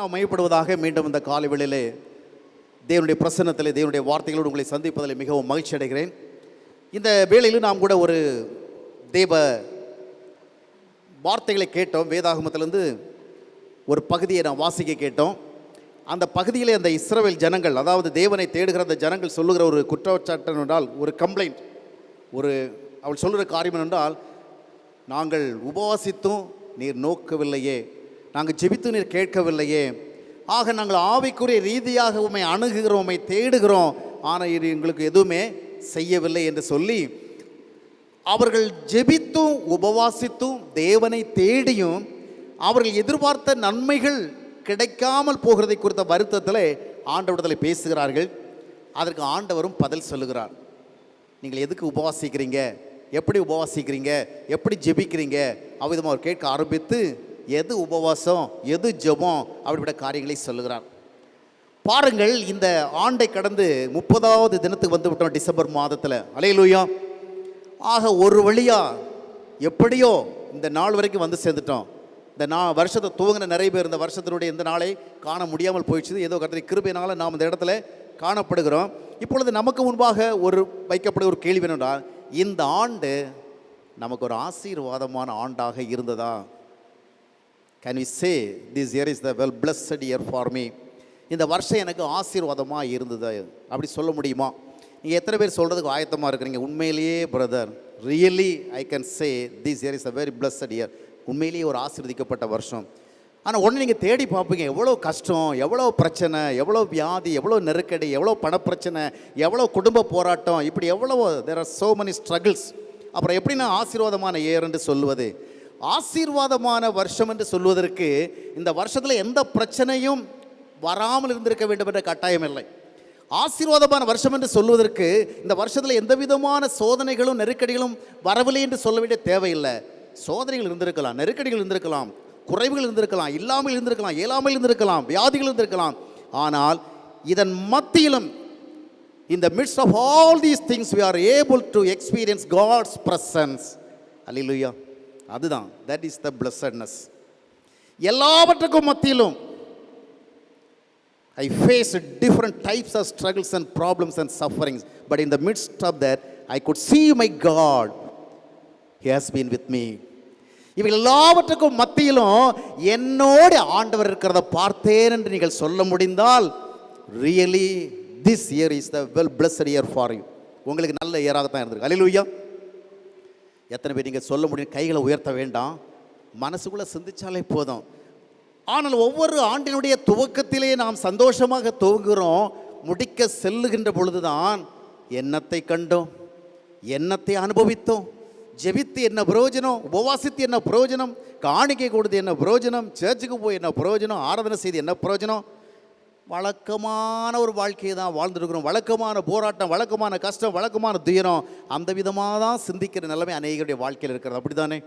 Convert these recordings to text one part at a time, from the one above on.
நாம் மையப்படுவதாக மீண்டும் இந்த காலை வேளையிலே தேவனுடைய பிரசன்னத்தில் தேவனுடைய வார்த்தைகளோடு உங்களை சந்திப்பதில் மிகவும் மகிழ்ச்சி அடைகிறேன். இந்த வேளையில் நாம் கூட ஒரு தேவ வார்த்தைகளை கேட்டோம். வேதாகமத்திலிருந்து ஒரு பகுதியை நாம் வாசிக்க கேட்டோம். அந்த பகுதியிலே அந்த இஸ்ரவேல் ஜனங்கள், அதாவது தேவனை தேடுகிற அந்த ஜனங்கள் சொல்லுகிற ஒரு குற்றச்சாட்டு என்றால், ஒரு கம்ப்ளைண்ட், அவள் சொல்லுகிற காரியம் என்றால், நாங்கள் உபவாசித்தும் நீர் நோக்கவில்லையே, நாங்கள் ஜெபித்து நீர் கேட்கவில்லையே, ஆக நாங்கள் ஆவிக்குரிய ரீதியாக உம்மை அணுகுகிறோம், உம்மை தேடுகிறோம், ஆனால் இது எங்களுக்கு எதுவுமே செய்யவில்லை என்று சொல்லி அவர்கள் ஜெபித்தும் உபவாசித்தும் தேவனை தேடியும் அவர்கள் எதிர்பார்த்த நன்மைகள் கிடைக்காமல் போகிறதை குறித்த வருத்தத்தில் ஆண்டவரிடத்தில் பேசுகிறார்கள். அதற்கு ஆண்டவரும் பதில் சொல்லுகிறார். நீங்கள் எதுக்கு உபவாசிக்கிறீங்க, எப்படி உபவாசிக்கிறீங்க, எப்படி ஜெபிக்கிறீங்க அவ்விதமாக அவர் கேட்க ஆரம்பித்து எது உபவாசம் எது ஜெபம் அப்படிப்பட்ட காரியங்களை சொல்லுகிறார். பாருங்கள், இந்த ஆண்டை கடந்து 30வது தினத்துக்கு வந்து விட்டோம், டிசம்பர் மாதத்தில். அல்லேலூயா. ஆக ஒரு வழியா எப்படியோ இந்த நாள் வரைக்கும் வந்து சேர்ந்துட்டோம். இந்த வருஷத்தை துவங்கின நிறைய பேர் இந்த வருஷத்தினுடைய இந்த நாளை காண முடியாமல் போயிடுச்சு. ஏதோ கர்த்தருடைய கிருபையினால நாம் இந்த இடத்துல காணப்படுகிறோம். இப்பொழுது நமக்கு முன்பாக வைக்கப்படுகிற ஒரு கேள்வி என்னென்றால், இந்த ஆண்டு நமக்கு ஒரு ஆசீர்வாதமான ஆண்டாக இருந்ததா? Can we say this year is the well blessed year for me? இந்த வருஷம் எனக்கு ஆசீர்வாதமாக இருந்தது அப்படி சொல்ல முடியுமா? நீங்கள் எத்தனை பேர் சொல்கிறதுக்கு ஆயத்தமாக இருக்கிறீங்க? உண்மையிலேயே brother, really I can say this year is a very blessed year. உண்மையிலேயே ஒரு ஆசீர்வதிக்கப்பட்ட வருஷம். ஆனால் ஒன்று நீங்கள் தேடி பார்ப்பீங்க, எவ்வளோ கஷ்டம், எவ்வளோ பிரச்சனை, எவ்வளோ வியாதி, எவ்வளோ நெருக்கடி, எவ்வளோ பணப்பிரச்சனை, எவ்வளோ குடும்ப போராட்டம், இப்படி எவ்வளோ there are so many struggles. அப்புறம் எப்படின்னா ஆசீர்வாதமான இயர் என்று சொல்லுவது? ஆசீர்வாதமான வருஷம் என்று சொல்வதற்கு இந்த வருஷத்தில் எந்த பிரச்சனையும் வராமல் இருந்திருக்க வேண்டும் என்ற கட்டாயம் இல்லை. ஆசீர்வாதமான வருஷம் என்று சொல்வதற்கு இந்த வருஷத்தில் எந்த விதமான சோதனைகளும் நெருக்கடிகளும் வரவில்லை என்று சொல்ல வேண்டிய தேவையில்லை. சோதனைகள் இருந்திருக்கலாம், நெருக்கடிகள் இருந்திருக்கலாம், குறைவுகள் இருந்திருக்கலாம், இல்லாமல் இருந்திருக்கலாம், இயலாமல் இருந்திருக்கலாம், வியாதிகள் இருந்திருக்கலாம். ஆனால் இதன் மத்தியிலும், in the midst of all these things, we are able to experience God's presence. Hallelujah. அதுதான், that is the blessedness. எல்லாவற்றுக்கும் மத்தியிலும் I faced different types of struggles and problems and sufferings, but in the midst of that I could see my God. He has been with me. இவை எல்லாவற்றுக்கும் மத்தியிலும் என்னோடு ஆண்டவர் இருக்கிறத பார்த்தேன் என்று நீங்கள் சொல்ல முடிந்தால், really this year is the well blessed year for you. உங்களுக்கு நல்ல இயராகத்தான் இருந்திருக்கு. அல்லேலூயா. எத்தனை பேர் நீங்கள் சொல்ல முடியும்? கைகளை உயர்த்த வேண்டாம், மனசுக்குள்ளே சிந்திச்சாலே போதும். ஆனால் ஒவ்வொரு ஆண்டினுடைய துவக்கத்திலே நாம் சந்தோஷமாக துவங்குகிறோம். முடிக்க செல்லுகின்ற பொழுதுதான் என்னத்தை கண்டோம், என்னத்தை அனுபவித்தோம், ஜெபித்து என்ன பிரயோஜனம், உபவாசித்து என்ன பிரயோஜனம், காணிக்கை கொடுத்து என்ன பிரயோஜனம், சர்ச்சுக்கு போய் என்ன பிரயோஜனம், ஆராதனை செய்து என்ன பிரயோஜனம்? வழக்கமான ஒரு வாழ்க்கையை தான் வாழ்ந்துருக்கிறோம். வழக்கமான போராட்டம், வழக்கமான கஷ்டம், வழக்கமான துயரம், அந்த விதமாக தான் சிந்திக்கிற நிலைமை அநேகருடைய வாழ்க்கையில் இருக்கிறது. அப்படி தானே?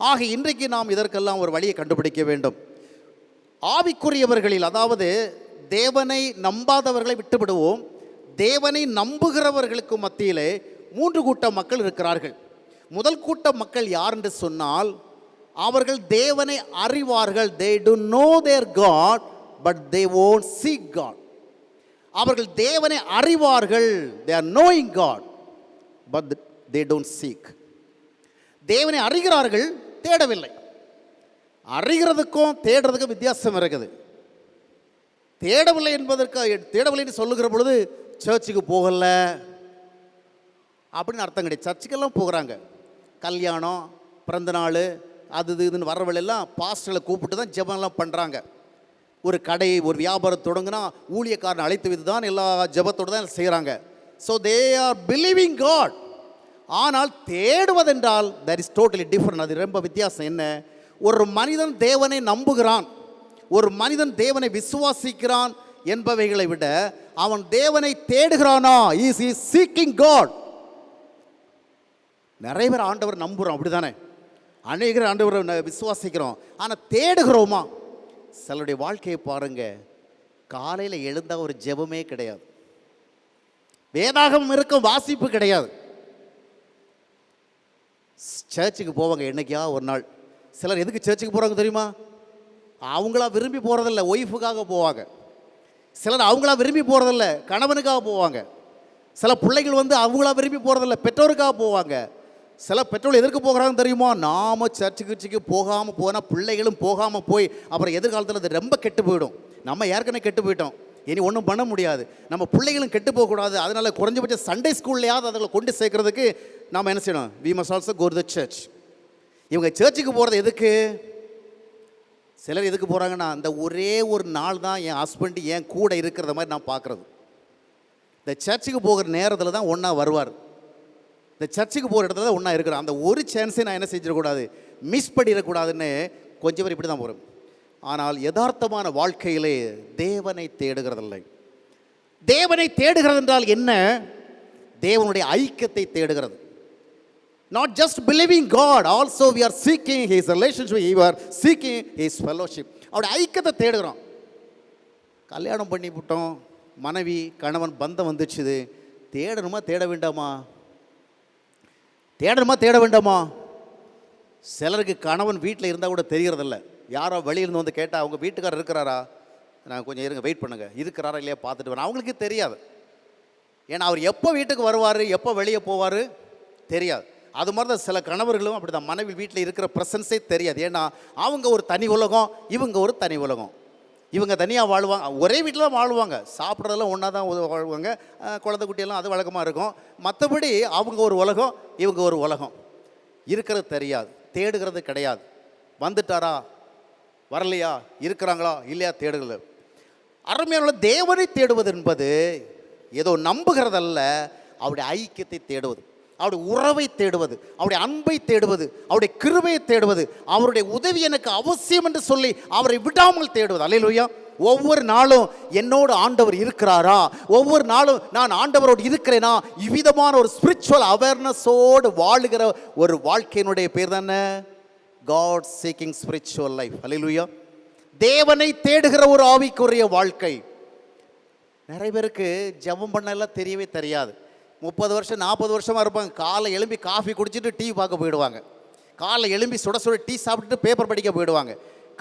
ஆக இன்றைக்கு நாம் இதற்கெல்லாம் ஒரு வழியை கண்டுபிடிக்க வேண்டும். ஆவிக்குரியவர்களில், அதாவது தேவனை நம்பாதவர்களை விட்டுவிடுவோம், தேவனை நம்புகிறவர்களுக்கு மத்தியிலே 3 கூட்ட மக்கள் இருக்கிறார்கள். முதல் கூட்ட மக்கள் யார் என்று சொன்னால், அவர்கள் தேவனை அறிவார்கள். they do know their God but they won't seek God. அவர்கள் தேவனை அறிவார்கள், they are knowing God but they don't seek. தேவனை அறிகிறார்கள், தேடவில்லை. அறிகிறதுக்கும் தேடுறதுக்கும் வித்தியாசம் இருக்குது. தேடவில்லை என்று சொல்லுகிற பொழுது சர்ச்சுக்கு போகல அப்படின்னு அர்த்தம் கிடையாது. சர்ச்சுக்கெல்லாம் போகிறாங்க, கல்யாணம், பிறந்த நாள், அது இதுன்னு வர்றவளெல்லாம் பாஸ்டர்களை கூப்பிட்டு தான் ஜெபம்லாம் பண்ணுறாங்க. ஒரு கடை, ஒரு வியாபாரம் தொடங்கினா ஊழியக்காரனை அழைத்து வைத்து தான் எல்லா ஜெபத்தோடு தான் செய்கிறாங்க. So they are believing God. ஆனால் தேடுவதென்றால் தட் இஸ் டோட்டலி டிஃப்ரெண்ட். அது ரொம்ப வித்தியாசம். என்ன? ஒரு மனிதன் தேவனை நம்புகிறான், ஒரு மனிதன் தேவனை விசுவாசிக்கிறான் என்பவைகளை விட அவன் தேவனை தேடுகிறானா, இஸ் இஸ் சீக்கிங் காட். நிறைய பேர் ஆண்டவர் நம்புகிறோம், அப்படி தானே? அநேகர் ஆண்டவரை விசுவாசிக்கிறோம், ஆனால் தேடுகிறோமா? சிலருடைய வாழ்க்கையை பாருங்க, காலையில் எழுந்த ஒரு ஜெபமே கிடையாது, வேதாகமம் இருக்கும் வாசிப்பு கிடையாது. சர்ச்சுக்கு போவாங்க என்னைக்கா ஒரு நாள். சிலர் எதுக்கு சர்ச்சுக்கு போகிறாங்க தெரியுமா? அவங்களா விரும்பி போகிறதில்ல, ஒய்ஃபுக்காக போவாங்க. சிலர் அவங்களா விரும்பி போகிறதில்ல, கணவனுக்காக போவாங்க. சில பிள்ளைகள் வந்து அவங்களா விரும்பி போகிறதில்ல, பெற்றோருக்காக போவாங்க. சில பெற்றோர் எதற்கு போகிறாங்கன்னு தெரியுமா? நாம் சர்ச்சுக்கு போகாமல் போனால் பிள்ளைகளும் போகாமல் போய் அப்புறம் எதிர்காலத்தில் அது ரொம்ப கெட்டு போயிடும். நம்ம ஏற்கனவே கெட்டு போயிட்டோம், இனி ஒன்றும் பண்ண முடியாது. நம்ம பிள்ளைகளும் கெட்டு போகக்கூடாது. அதனால் குறைஞ்சபட்சம் சண்டே ஸ்கூல்லையாவது அதில் கொண்டு சேர்க்கறதுக்கு நாம் என்ன செய்யணும்? We must also go to the church. இவங்க சர்ச்சுக்கு போகிறது எதுக்கு? சிலர் எதுக்கு போகிறாங்கன்னா, அந்த ஒரே ஒரு நாள் தான் என் ஹஸ்பண்டு என் கூட இருக்கிறத மாதிரி நான் பார்க்குறது. இந்த சர்ச்சுக்கு போகிற நேரத்தில் தான் ஒன்றா வருவார், இந்த சர்ச்சுக்கு போகிற இடத்துல தான் ஒன்றா இருக்கிறோம். அந்த ஒரு சான்ஸை நான் என்ன செஞ்சிடக்கூடாது, மிஸ் பண்ணிடக்கூடாதுன்னு கொஞ்சம் பேர் இப்படி தான் போகிறோம். ஆனால் யதார்த்தமான வாழ்க்கையிலே தேவனை தேடுகிறதில்லை. தேவனை தேடுகிறது என்றால் என்ன? தேவனுடைய ஐக்கியத்தை தேடுகிறது. Not just believing God, also we are seeking His relationship, we are seeking His fellowship. அவருடைய ஐக்கியத்தை தேடுகிறோம். கல்யாணம் பண்ணி விட்டோம், மனைவி கணவன் பந்தம் வந்துச்சுது, தேடணுமா தேட வேண்டாமா? தேடணுமா தேட வேண்டாமா? சிலருக்கு கணவன் வீட்டில் இருந்தால் கூட தெரியறதில்ல. யாரோ வெளியிருந்து வந்து கேட்டால் அவங்க வீட்டுக்காரர் இருக்கிறாரா, நான் கொஞ்சம் இருங்க வெயிட் பண்ணுங்க, இருக்கிறாரா இல்லையா பார்த்துட்டு வரேன், அவங்களுக்கு தெரியாது. ஏன்னா அவர் எப்போ வீட்டுக்கு வருவார், எப்போ வெளியே போவார் தெரியாது. அது மாதிரி தான் சில கணவர்களும் அப்படி தான், மனைவி வீட்டில் இருக்கிற ப்ரெசன்ஸே தெரியாது. ஏன்னா அவங்க ஒரு தனி உலகம், இவங்க ஒரு தனி உலகம். இவங்க தனியாக வாழ்வாங்க, ஒரே வீட்டில் தான் வாழ்வாங்க, சாப்பிட்றதெல்லாம் ஒன்றா தான் வாழ்வாங்க, குழந்தை குட்டியெல்லாம் அது வழக்கமாக இருக்கும். மற்றபடி அவங்க ஒரு உலகம், இவங்க ஒரு உலகம். இருக்கிறது தெரியாது, தேடுகிறது கிடையாது. வந்துட்டாரா வரலையா, இருக்கிறாங்களா இல்லையா தேடுகிறது. அருமையான தேவனை தேடுவது என்பது ஏதோ நம்புகிறதல்ல, அவருடைய ஐக்கியத்தை தேடுவது, அவருடைய உறவை தேடுவது, அவருடைய அன்பை தேடுவது, அவருடைய கிருபையை தேடுவது, அவருடைய உதவி எனக்கு அவசியம் என்று சொல்லி அவரை விடாமல் தேடுவது. அல்லேலூயா. ஒவ்வொரு நாளும் என்னோடு ஆண்டவர் இருக்கிறாரா, ஒவ்வொரு நாளும் நான் ஆண்டவரோடு இருக்கிறேனா, இவ்விதமான ஒரு ஸ்பிரிச்சுவல் அவேர்னஸோடு வாழுகிற ஒரு வாழ்க்கையினுடைய பேர் தானே காட் சீக்கிங் ஸ்பிரிச்சுவல் லைஃப். அல்லேலூயா. தேவனை தேடுகிற ஒரு ஆவிக்குரிய வாழ்க்கை. நிறைய பேருக்கு ஜெபம் பண்ணலாம் தெரியவே தெரியாது. 30 வருஷம் 40 வருஷமாக இருப்பாங்க. காலை எழும்பி காஃபி குடிச்சிட்டு டீ பார்க்க போயிடுவாங்க. காலை எழும்பி சுட சுட டீ சாப்பிட்டுட்டு பேப்பர் படிக்க போயிடுவாங்க.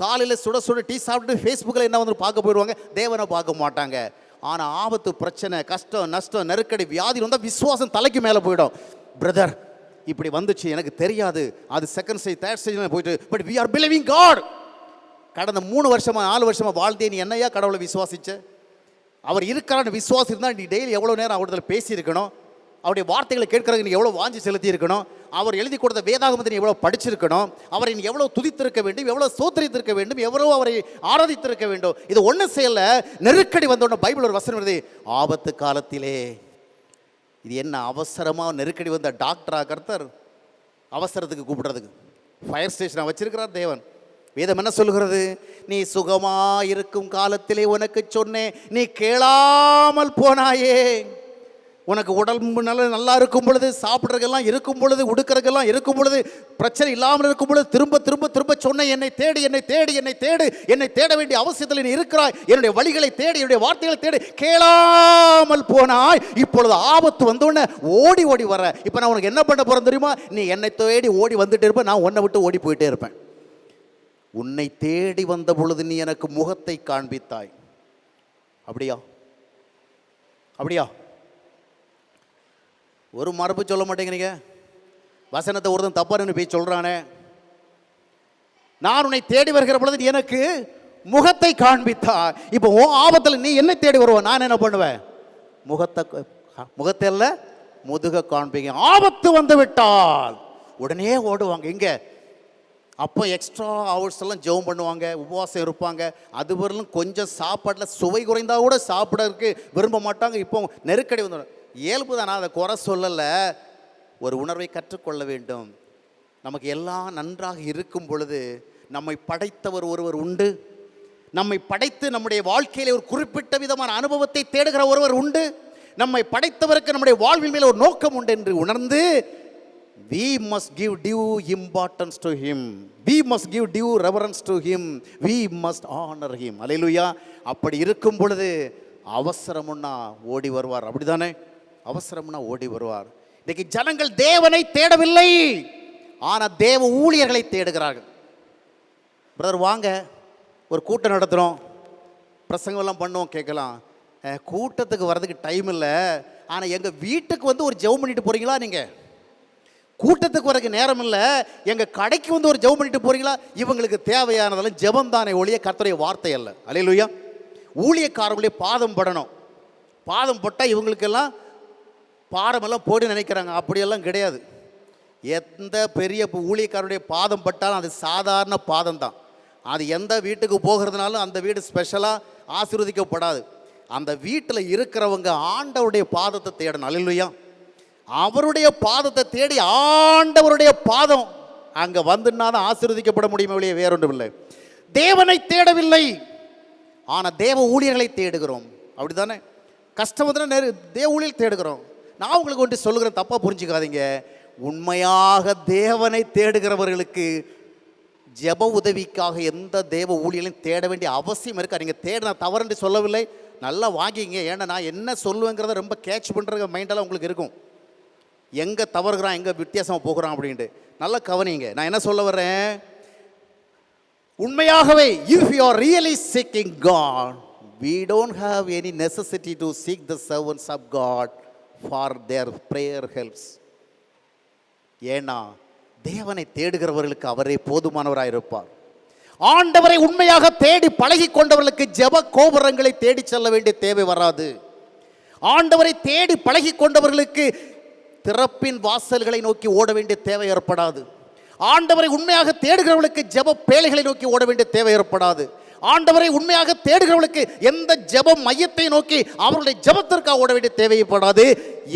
காலையில் சுட சுட டீ சாப்பிட்டு ஃபேஸ்புக்கில் என்ன வந்து பார்க்க போயிடுவாங்க, தேவனை பார்க்க மாட்டாங்க. ஆனால் ஆபத்து, பிரச்சனை, கஷ்டம், நஷ்டம், நெருக்கடி, வியாதி வந்தால் விசுவாசம் தலைக்கு மேலே போயிடும். பிரதர் இப்படி வந்துச்சு எனக்கு தெரியாது, அது செகண்ட் ஸ்டேஜ் தேர்ட் ஸ்டேஜ் போயிட்டு, but we are believing God. கடந்த 3 வருஷமாக 4 வருஷமாக வாழ்ந்தே நீ என்னையா கடவுளை விசுவாசிச்ச? அவர் இருக்கிறான்னு விசுவாசி இருந்தால் நீ டெய்லி எவ்வளோ நேரம் அவர்கிட்ட பேசியிருக்கணும், அவருடைய வார்த்தைகளை கேட்கறதுக்கு நீ எவ்வளோ வாஞ்சி செலுத்தி இருக்கணும், அவர் எழுதி கொடுத்த வேதாகமத்தை நீ எவ்வளோ படிச்சிருக்கணும், அவரை நீ எவ்வளோ துதித்திருக்க வேண்டும், எவ்வளோ சோத்தரித்திருக்க வேண்டும், எவ்வளோ அவரை ஆராதித்திருக்க வேண்டும். இது ஒன்றும் செய்யலை. நெருக்கடி வந்தோடனே பைபிள் ஒரு வசனம் வருது, ஆபத்து காலத்திலே. இது என்ன அவசரமாக நெருக்கடி வந்த டாக்டரா கர்த்தர் அவசரத்துக்கு கூப்பிடுறதுக்கு? ஃபயர் ஸ்டேஷனை வச்சிருக்கிறார் தேவன். வேதம் என்ன சொல்கிறது? நீ சுகமாயிருக்கும் காலத்திலே உனக்கு சொன்னேன், நீ கேளாமல் போனாயே. உனக்கு உடம்பு நல்லா இருக்கும் பொழுது, சாப்பிட்றதுக்கெல்லாம் இருக்கும் பொழுது, உடுக்கிறதுக்கெல்லாம் இருக்கும் பொழுது, பிரச்சனை இல்லாமல் இருக்கும் பொழுது திரும்ப திரும்ப திரும்ப சொன்ன, என்னை தேடு, என்னை தேடு, என்னை தேடு, என்னை தேட வேண்டிய அவசியத்தில் நீ இருக்கிறாய், என்னுடைய வழிகளை தேடு, என்னுடைய வார்த்தைகளை தேடு, கேளாமல் போனாய். இப்பொழுது ஆபத்து வந்தோடனே ஓடி ஓடி வர. இப்போ நான் உனக்கு என்ன பண்ண போகிறேன் தெரியுமா? நீ என்னை தேடி ஓடி வந்துட்டு இருப்பேன், நான் உன்னை விட்டு ஓடி போயிட்டே இருப்பேன். உன்னை தேடி வந்த பொழுது நீ எனக்கு முகத்தை காண்பித்தாய். அப்படியா? அப்படியா? ஒரு மரபு சொல்ல மாட்டேங்கிறீங்க. வசனத்தை ஒருத்தன் தப்பாருன்னு போய் சொல்கிறானே, நான் உன்னை தேடி வருகிற பொழுது நீ எனக்கு முகத்தை காண்பித்தாய். இப்போ உன் ஆபத்தில் நீ என்ன தேடி வருவ, நான் என்ன பண்ணுவேன்? முகத்தை அல்ல, முதுக காண்பிங்க. ஆபத்து வந்து விட்டால் உடனே ஓடுவாங்க. இங்கே அப்போ எக்ஸ்ட்ரா ஹவர்ஸ் எல்லாம் ஜெபம் பண்ணுவாங்க, உபவாசம் இருப்பாங்க. அது வரலும் கொஞ்சம் சாப்பாட்டில் சுவை குறைந்தா கூட சாப்பிடறதுக்கு விரும்ப மாட்டாங்க. இப்போ நெருக்கடி வந்து இயல்பு தான், நான் அதை குறை சொல்லலை. ஒரு உணர்வை கற்றுக்கொள்ள வேண்டும். நமக்கு எல்லாம் நன்றாக இருக்கும் பொழுது நம்மை படைத்தவர் ஒருவர் உண்டு. நம்மை படைத்து நம்முடைய வாழ்க்கையில் ஒரு குறிப்பிட்ட விதமான அனுபவத்தை தேடுகிற ஒருவர் உண்டு. நம்மை படைத்தவருக்கு நம்முடைய வாழ்வில் மேலே ஒரு நோக்கம் உண்டு என்று உணர்ந்து we must give due importance to him, we must give due reverence to him, we must honor him. அல்லேலூயா. அப்படி இருக்கும் பொழுது அவசரம்னா ஓடி வருவார். அப்படிதானே? அவசரம்னா ஓடி வருவார். இன்னைக்கு ஜனங்கள் தேவனை தேடவில்லை, ஆனால் தேவ ஊழியர்களை தேடுகிறார்கள். பிரதர் வாங்க, ஒரு கூட்டம் நடத்துகிறோம், பிரசங்கம்லாம் பண்ணுவோம், கேட்கலாம். கூட்டத்துக்கு வர்றதுக்கு டைம் இல்லை, ஆனால் எங்கள் வீட்டுக்கு வந்து ஒரு ஜெபம் பண்ணிட்டு போகிறீங்களா? நீங்கள் கூட்டத்துக்கு வரதுக்கு நேரம் இல்லை, எங்கள் கடைக்கு வந்து ஒரு ஜெபம் பண்ணிட்டு போகிறீங்களா? இவங்களுக்கு தேவையானதெல்லாம் ஜெபம் தானே ஒழிய கர்த்தருடைய வார்த்தை அல்ல. அல்லேலூயா. ஊழியக்காரங்களுடைய பாதம் படணும். பாதம் பட்டால் இவங்களுக்கெல்லாம் பாரமெல்லாம் போட்டு நினைக்கிறாங்க. அப்படியெல்லாம் கிடையாது. எந்த பெரிய ஊழியக்காரருடைய பாதம் பட்டாலும் அது சாதாரண பாதம் தான். அது எந்த வீட்டுக்கு போகிறதுனாலும் அந்த வீடு ஸ்பெஷலாக ஆசீர்வதிக்கப்படாது. அந்த வீட்டில் இருக்கிறவங்க ஆண்டவருடைய பாதத்தை தேடணும். அல்லேலூயா. அவருடைய பாதத்தை தேடி ஆண்டவருடைய பாதம் அங்கே வந்துன்னா தான் ஆசீர்வதிக்கப்பட முடியுமே ஒழிய வேறொன்றும் இல்லை. தேவனை தேடவில்லை, ஆனால் தேவ ஊழியர்களை தேடுகிறோம். அப்படி தானே? கஷ்டம் வந்து தேவ ஊழியர் தேடுகிறோம். நான் உங்களுக்கு ஒன்று சொல்லுகிறேன், தப்பாக புரிஞ்சுக்காதீங்க. உண்மையாக தேவனை தேடுகிறவர்களுக்கு ஜெப உதவிக்காக எந்த தேவ ஊழியர்களையும் தேட வேண்டிய அவசியம் இருக்கா? நீங்கள் தேடினா தவறுன்னு சொல்லவில்லை, நல்லா வாங்கிங்க. ஏன்னா நான் என்ன சொல்லுவேங்கிறத ரொம்ப கேட்ச் பண்ணுற மைண்டெல்லாம் உங்களுக்கு இருக்கும். எங்கே தவறுகிறான், எங்கே வித்தியாசமாக போகிறான் அப்படின்ட்டு நல்லா கவனிங்க. நான் என்ன சொல்ல வர்றேன், உண்மையாகவே if you are really seeking God, we don't have any necessity to seek the servants of God for their prayer helps. ஏன்னா தேவனை தேடுகிறவர்களுக்கு அவரே போதுமானவராக இருப்பார். ஆண்டவரை உண்மையாக தேடி பழகி கொண்டவர்களுக்கு ஜெப கோபுரங்களை தேடி செல்ல வேண்டிய தேவை வராது. ஆண்டவரை தேடி பழகி கொண்டவர்களுக்கு திறப்பின் வாசல்களை நோக்கி ஓட வேண்டிய தேவை ஏற்படாது. ஆண்டவரை உண்மையாக தேடுகிறவர்களுக்கு ஜெப பேழைகளை நோக்கி ஓட வேண்டிய தேவை ஏற்படாது. ஆண்டவரை உண்மையாக தேடுகிறவர்களுக்கு எந்த ஜெப மையத்தை நோக்கி அவருடைய ஜெபத்திற்காக ஓட வேண்டிய தேவைப்படாது.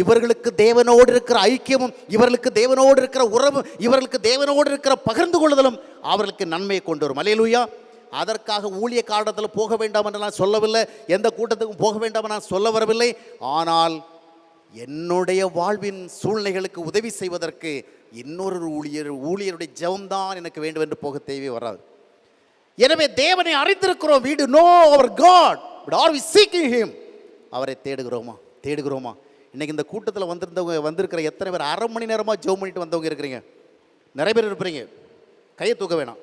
இவர்களுக்கு தேவனோடு இருக்கிற ஐக்கியமும், இவர்களுக்கு தேவனோடு இருக்கிற உறவும், இவர்களுக்கு தேவனோடு இருக்கிற பகிர்ந்து கொள்ளுதலும் அவர்களுக்கு நன்மையை கொண்டு வரும். அல்லேலூயா. அதற்காக ஊழிய காலத்தில் போக வேண்டாம் என்று நான் சொல்லவில்லை, எந்த கூட்டத்துக்கும் போக வேண்டாம் நான் சொல்ல வரவில்லை. ஆனால் என்னுடைய வாழ்வின் சூழ்நிலைகளுக்கு உதவி செய்வதற்கு இன்னொரு ஊழியருடைய ஜெபம்தான் எனக்கு வேண்டும் என்று போக தேவை வராது. எனவே தேவனை அறிந்திருக்கிறோம். we do know our God, but are we seeking him? அவரை தேடுகிறோமா? இன்னைக்கு இந்த கூட்டத்தில் வந்திருக்கிற எத்தனை பேர் அரை மணி நேரமாக ஜெபம் பண்ணிட்டு வந்தவங்க இருக்கிறீங்க? நிறைய பேர் இருப்பீங்க, கையை தூக்க வேணாம்.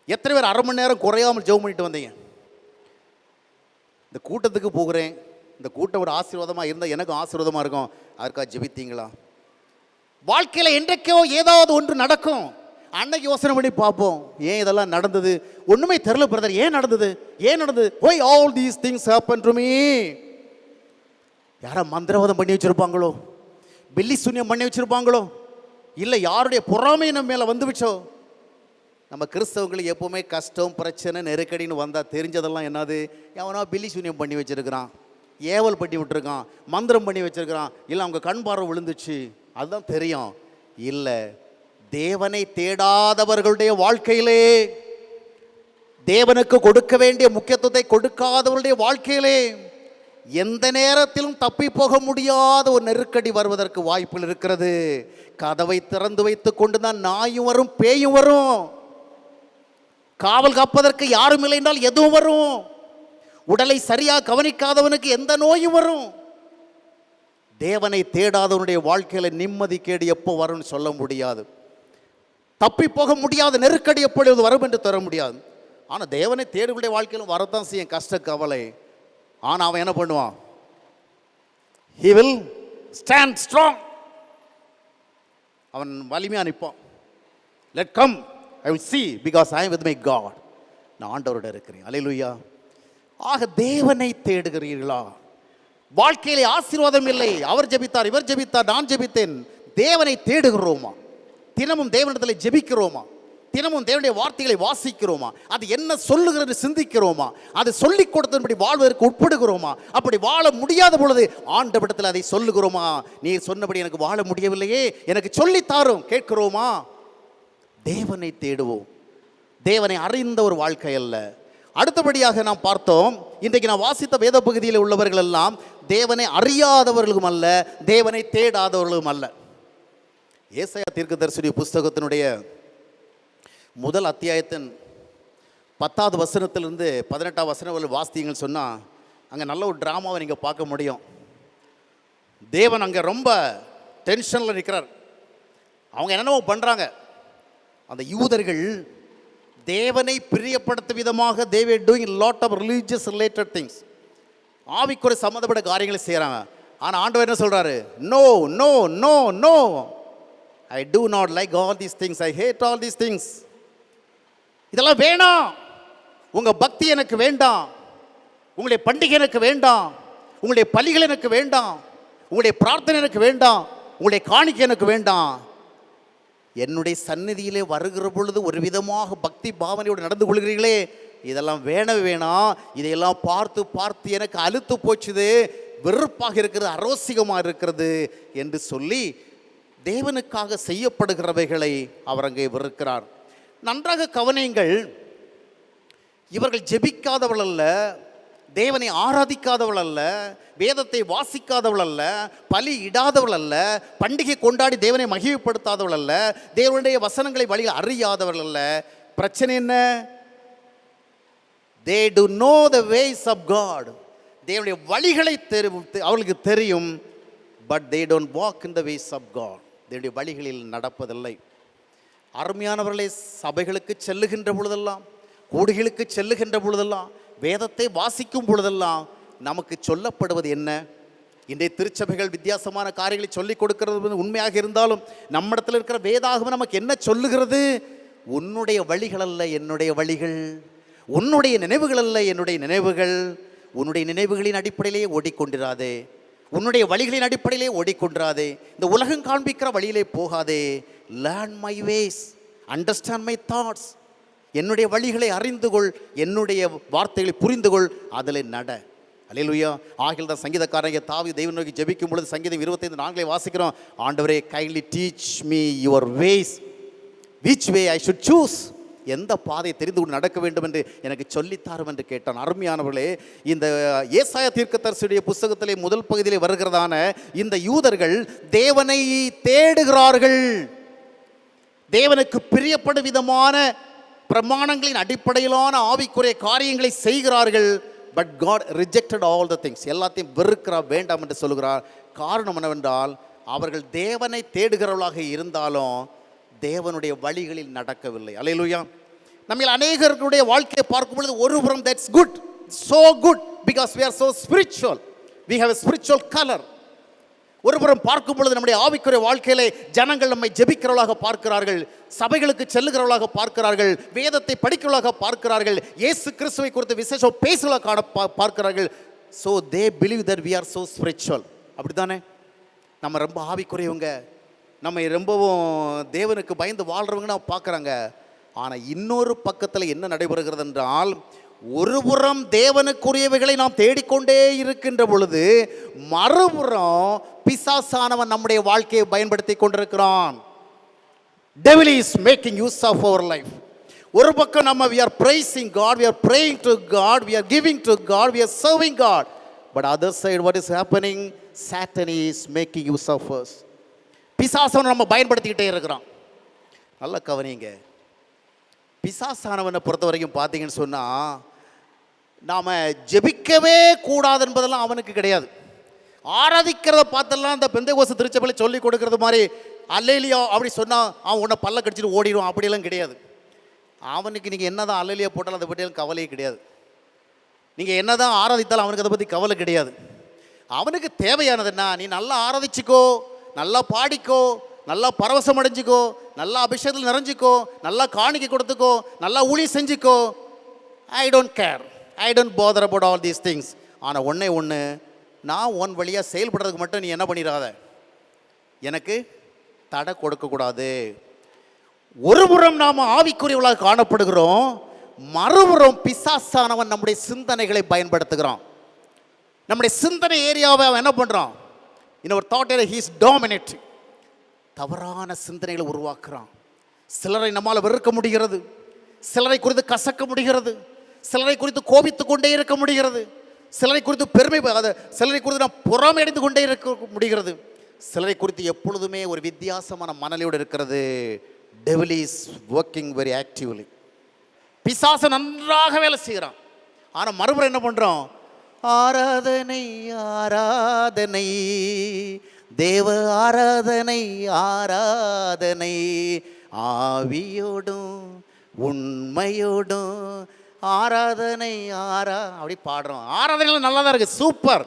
எத்தனை பேர் அரை மணி நேரம் குறையாமல் ஜெபம் பண்ணிட்டு வந்தீங்க? இந்த கூட்டத்துக்கு போகிறேன், இந்த கூட்டம் ஒரு ஆசீர்வாதமாக இருந்தால் எனக்கும் ஆசீர்வாதமாக இருக்கும், அதற்காக ஜெபித்தீங்களா? வாழ்க்கையில் என்றைக்கோ ஏதாவது ஒன்று நடக்கும், அன்னைக்கு யோசனை பண்ணி பார்ப்போம், ஏன் இதெல்லாம் நடந்தது? ஒன்றுமே தெரியல பிரதர், ஏன் நடந்தது? why all these things happen to me? யாரா மந்திரவாதம் பண்ணி வச்சுருப்பாங்களோ, பில்லி சூன்யம் பண்ணி வச்சுருப்பாங்களோ, இல்லை யாருடைய பொறாமை நம்ம மேலே வந்துவிச்சோ? நம்ம கிறிஸ்தவங்களுக்கு எப்போவுமே கஷ்டம், பிரச்சனை, நெருக்கடின்னு வந்தால் தெரிஞ்சதெல்லாம் என்னது? எவனோ பில்லி சூன்யம் பண்ணி வச்சுருக்கிறான், ஏவல் பண்ணி விட்டுருக்கான், மந்திரம் பண்ணி வச்சுருக்கிறான், இல்லை அவங்க கண் பார்வை விழுந்துச்சு, அதுதான் தெரியும். இல்லை, தேவனை தேடாதவர்களுடைய வாழ்க்கையிலே, தேவனுக்கு கொடுக்க வேண்டிய முக்கியத்துவத்தை கொடுக்காதவர்களுடைய வாழ்க்கையிலே எந்த நேரத்திலும் தப்பி போக முடியாத ஒரு நெருக்கடி வருவதற்கு வாய்ப்புகள் இருக்கிறது. கதவை திறந்து வைத்துக் கொண்டு தான் நாயும் வரும், பேயும் வரும். காவல் காப்பதற்கு யாரும் இல்லை என்றால் எதுவும் வரும். உடலை சரியாக கவனிக்காதவனுக்கு எந்த நோயும் வரும். தேவனை தேடாதவனுடைய வாழ்க்கையில் நிம்மதி கேடு எப்போ வரும்னு சொல்ல முடியாது. தப்பி போக முடியாத நெருக்கடி எப்பொழுது வரும் என்று தர முடியாது. ஆனால் தேவனை தேடுகளுடைய வாழ்க்கையிலும் வரத்தான் செய்யும் கஷ்ட கவலை. ஆனால் அவன் என்ன பண்ணுவான்? he will stand strong. அவன் வலிமையாக நிற்பான். let come, I will see because I am with my God. நான் ஆண்டவரோட இருக்கிறேன். அல்லேலூயா. ஆக தேவனை தேடுகிறீர்களா? வாழ்க்கையிலே ஆசீர்வாதம் இல்லை, அவர் ஜெபித்தார், இவர் ஜெபித்தார், நான் ஜெபித்தேன். தேவனை தேடுகிறோமா? தினமும் தேவனிடத்தில் ஜெபிக்கிறோமா? தினமும் தேவனுடைய வார்த்தைகளை வாசிக்கிறோமா? அது என்ன சொல்லுகிறது சிந்திக்கிறோமா? அது சொல்லிக் கொடுத்தபடி வாழ்வதற்கு உட்படுகிறோமா? அப்படி வாழ முடியாத பொழுது ஆண்டவரிடத்தில் அதை சொல்லுகிறோமா? நீ சொன்னபடி எனக்கு வாழ முடியவில்லையே, எனக்கு சொல்லித்தாரும் கேட்கிறோமா? தேவனை தேடுவோம். தேவனை அறிந்த ஒரு வாழ்க்கை அல்ல. அடுத்தபடியாக நாம் பார்த்தோம், இன்றைக்கு நான் வாசித்த வேத பகுதியில் உள்ளவர்கள் எல்லாம் தேவனை அறியாதவர்களும் அல்ல, தேவனை தேடாதவர்களும் அல்ல. ஏசாயா தீர்க்கதரிசி புஸ்தகத்தினுடைய முதல் அத்தியாயத்தின் 10வது வசனத்திலிருந்து 18வது வசனம் வரை வாசித்தீங்கன்னு சொன்னால் அங்கே நல்ல ஒரு ட்ராமாவை நீங்கள் பார்க்க முடியும். தேவன் அங்கே ரொம்ப டென்ஷனில் நிற்கிறார். அவங்க என்னென்னவோ பண்ணுறாங்க. அந்த யூதர்கள் தேவனை பிரியப்படுத்தும் விதமாக they were doing a lot of religious related things. ஆவிக்குரிய சம்மந்தப்பட்ட காரியங்களை செய்கிறாங்க. ஆனால் ஆண்டவர் என்ன சொல்கிறாரு? No no no no, I do not like all these things, I hate all these things. இதெல்லாம் வேணாம், உங்கள் பக்தி எனக்கு வேண்டாம், உங்களுடைய பண்டிகை எனக்கு வேண்டாம், உங்களுடைய பலிகள் எனக்கு வேண்டாம், உங்களுடைய பிரார்த்தனை எனக்கு வேண்டாம், உங்களுடைய காணிக்கை எனக்கு வேண்டாம். என்னுடைய சந்நிதியிலே வருகிற பொழுது ஒரு விதமாக பக்தி பாவனையோடு நடந்து கொள்கிறீர்களே, இதெல்லாம் வேணாம், இதையெல்லாம் பார்த்து பார்த்து எனக்கு அலுத்து போச்சுது, வெறுப்பாக இருக்கிறது, அரோசிகமாக இருக்கிறது என்று சொல்லி தேவனுக்காக செய்யப்படுகிறவைகளை அவர் அங்கே வெறுக்கிறார். நன்றாக கவனியுங்கள், இவர்கள் ஜெபிக்காதவள் அல்ல, தேவனை ஆராதிக்காதவள் அல்ல, வேதத்தை வாசிக்காதவள் அல்ல, பலி இடாதவள் அல்ல, பண்டிகை கொண்டாடி தேவனை மகிமைப்படுத்தாதவள் அல்ல, தேவனுடைய வசனங்களை வழியில் அறியாதவள் அல்ல. பிரச்சனை என்ன? they do know the ways of God. தேவனுடைய வழிகளை அவர்களுக்கு தெரியும், but they don't walk in the ways of God. தேவனுடைய வழிகளில் நடப்பதில்லை. அருமையானவர்களே, சபைகளுக்கு செல்லுகின்ற பொழுதெல்லாம், கூடுகளுக்கு செல்லுகின்ற பொழுதெல்லாம், வேதத்தை வாசிக்கும் பொழுதெல்லாம் நமக்கு சொல்லப்படுவது என்ன? இன்றைய திருச்சபைகள் வித்தியாசமான காரியங்களை சொல்லிக் கொடுக்கிறது உண்மையாக இருந்தாலும், நம்மிடத்தில் இருக்கிற வேதாகமம் நமக்கு என்ன சொல்லுகிறது? உன்னுடைய வழிகள் அல்ல என்னுடைய வழிகள், உன்னுடைய நினைவுகள் அல்ல என்னுடைய நினைவுகள். உன்னுடைய நினைவுகளின் அடிப்படையிலே ஓடிக்கொண்டிராதே, உன்னுடைய வழிகளின் அடிப்படையிலே ஓடிக்கொண்டிராதே, இந்த உலகம் காண்பிக்கிற வழியிலே போகாதே. Learn my ways, understand my thoughts. என்னுடைய வழிகளை அறிந்து கொள், என்னுடைய வார்த்தைகளை புரிந்து கொள், அதில் நட. அல்லேலூயா. ஆகில் தான் சங்கீதக்காரங்க தாவி தெய்வம் நோக்கி ஜெபிக்கும் பொழுது சங்கீதம் 25 வாசிக்கிறோம், ஆண்டவரே kindly teach me your ways, which way I should choose. எந்த பாதையை தெரிந்து கொண்டு நடக்க வேண்டும் என்று எனக்கு சொல்லித்தாரும் என்று கேட்டான். அருமையானவர்களே, இந்த ஏசாயா தீர்க்கதரிசியுடைய புஸ்தகத்திலே முதல் பகுதியிலே வருகிறதான இந்த யூதர்கள் தேவனை தேடுகிறார்கள், தேவனுக்கு பிரியப்படும் விதமான பிரமாணங்களின் அடிப்படையிலான ஆவிக்குரிய காரியங்களை செய்கிறார்கள். But God rejected all the things. எல்லாத்தையும் வெறுக்கிறார், வேண்டாம் என்று சொல்லுகிறார். காரணம் என்னவென்றால், அவர்கள் தேவனை தேடுகிறவர்களாக இருந்தாலும் தேவனுடைய வழிகளில் நடக்கவில்லை. அல்லேலூயா. நம்ம அநேகர்களுடைய வாழ்க்கையை பார்க்கும் பொழுது ஒரு புறம் that's good, so good because we are so spiritual, we have a spiritual color. ஒரு புறம் பார்க்கும் பொழுது நம்முடைய ஆவிக்குரிய வாழ்க்கையிலே ஜனங்கள் நம்மை ஜெபிக்கிறவர்களாக பார்க்கிறார்கள், சபைகளுக்கு செல்லுகிறவர்களாக பார்க்கிறார்கள், வேதத்தை படிக்கிறவர்களாக பார்க்கிறார்கள், இயேசு கிறிஸ்துவை குறித்து விசேஷம் பேசுவதாக பார்க்கிறார்கள். so they believe that we are so spiritual. அப்படித்தானே? நம்ம ரொம்ப ஆவிக்குரியவங்க, நம்ம ரொம்பவும் தேவனுக்கு பயந்து வாழ்கிறவங்க பார்க்குறாங்க. ஆனால் இன்னொரு பக்கத்தில் என்ன நடைபெறுகிறது என்றால், ஒருபுறம் தேவனுக்குரியவைகளை நாம் தேடிக்கொண்டே இருக்கின்ற பொழுது, மறுபுறம் பிசாசானவன் நம்முடைய வாழ்க்கையை பயன்படுத்தி கொண்டிருக்கிறான். Devil is making use of our life. ஒரு பக்கம் நம்ம we are praising God, we are praying to God, we are giving to God, we are serving God. But other side what is happening? Satan is making use of us. பிசாசானவன் நம்ம பயன்படுத்திக்கிட்டே இருக்கிறான். நல்லா கவனிங்க, பிசாசானவனை பொறுத்த வரைக்கும் பார்த்தீங்கன்னு சொன்னால், நாம் ஜெபிக்கவே கூடாது என்பதெல்லாம் அவனுக்கு கிடையாது. ஆராதிக்கிறத பார்த்தெல்லாம் இந்த பெந்தேகோஸ்து திருச்சபையில் சொல்லி கொடுக்கறது மாதிரி அல்லேலியா அப்படி சொன்னால் அவன் உன்னை பல்ல கடிச்சிட்டு ஓடிடுவான், அப்படியெல்லாம் கிடையாது. அவனுக்கு நீங்கள் என்ன தான் அல்லேலியா போட்டாலும் அதை பற்றியெல்லாம் கவலையே கிடையாது. நீங்கள் என்ன தான் ஆராதித்தாலும் அவனுக்கு அதை பற்றி கவலை கிடையாது. அவனுக்கு தேவையானதுன்னா, நீ நல்லா ஆராதிச்சிக்கோ, நல்லா பாடிக்கோ, நல்லா பரவசம் அடைஞ்சிக்கோ, நல்லா அபிஷேகத்தில் நிறைஞ்சிக்கோ, நல்லா காணிக்கை கொடுத்துக்கோ, நல்லா ஊழியம் செஞ்சுக்கோ. I don't care, I don't bother about all these things. ஆனால் ஒன்று, நான் ஒன் வழியாக செயல்படுறதுக்கு மட்டும் நீ என்ன பண்ணிடாத, எனக்கு தடை கொடுக்கக்கூடாது. ஒருபுறம் நாம் ஆவிக்குரியவர்களாக காணப்படுகிறோம், மறுபுறம் பிசாசானவன் நம்முடைய சிந்தனைகளை பயன்படுத்துகிறான். நம்முடைய சிந்தனை ஏரியாவை அவன் என்ன பண்ணுறான்? இன்னொரு thought area he is dominating. தவறான சிந்தனைகளை உருவாக்குறான். சிலரை நம்மால் வெறுக்க முடிகிறது, சிலரை குறித்து கசக்க முடிகிறது, சிலரை குறித்து கோபித்து கொண்டே இருக்க முடிகிறது, சிலரை குறித்து பெருமை, சிலரை குறித்து நாம் பொறாமை அடைந்து கொண்டே இருக்க முடிகிறது, சிலரை குறித்து எப்பொழுதுமே ஒரு வித்தியாசமான மனநிலையோடு இருக்கிறது. Devil is working very actively. பிசாசு நன்றாக வேலை செய்கிறான். ஆனால் மறுபுறம் என்ன பண்ணுறோம்? ஆராதனை ஆராதனை, தேவ ஆராதனை ஆராதனை, ஆவியோடும் உண்மையோடும் ஆராதனை அப்படி பாடுறோம். ஆராதனைலாம் நல்லா தான் இருக்குது, சூப்பர்.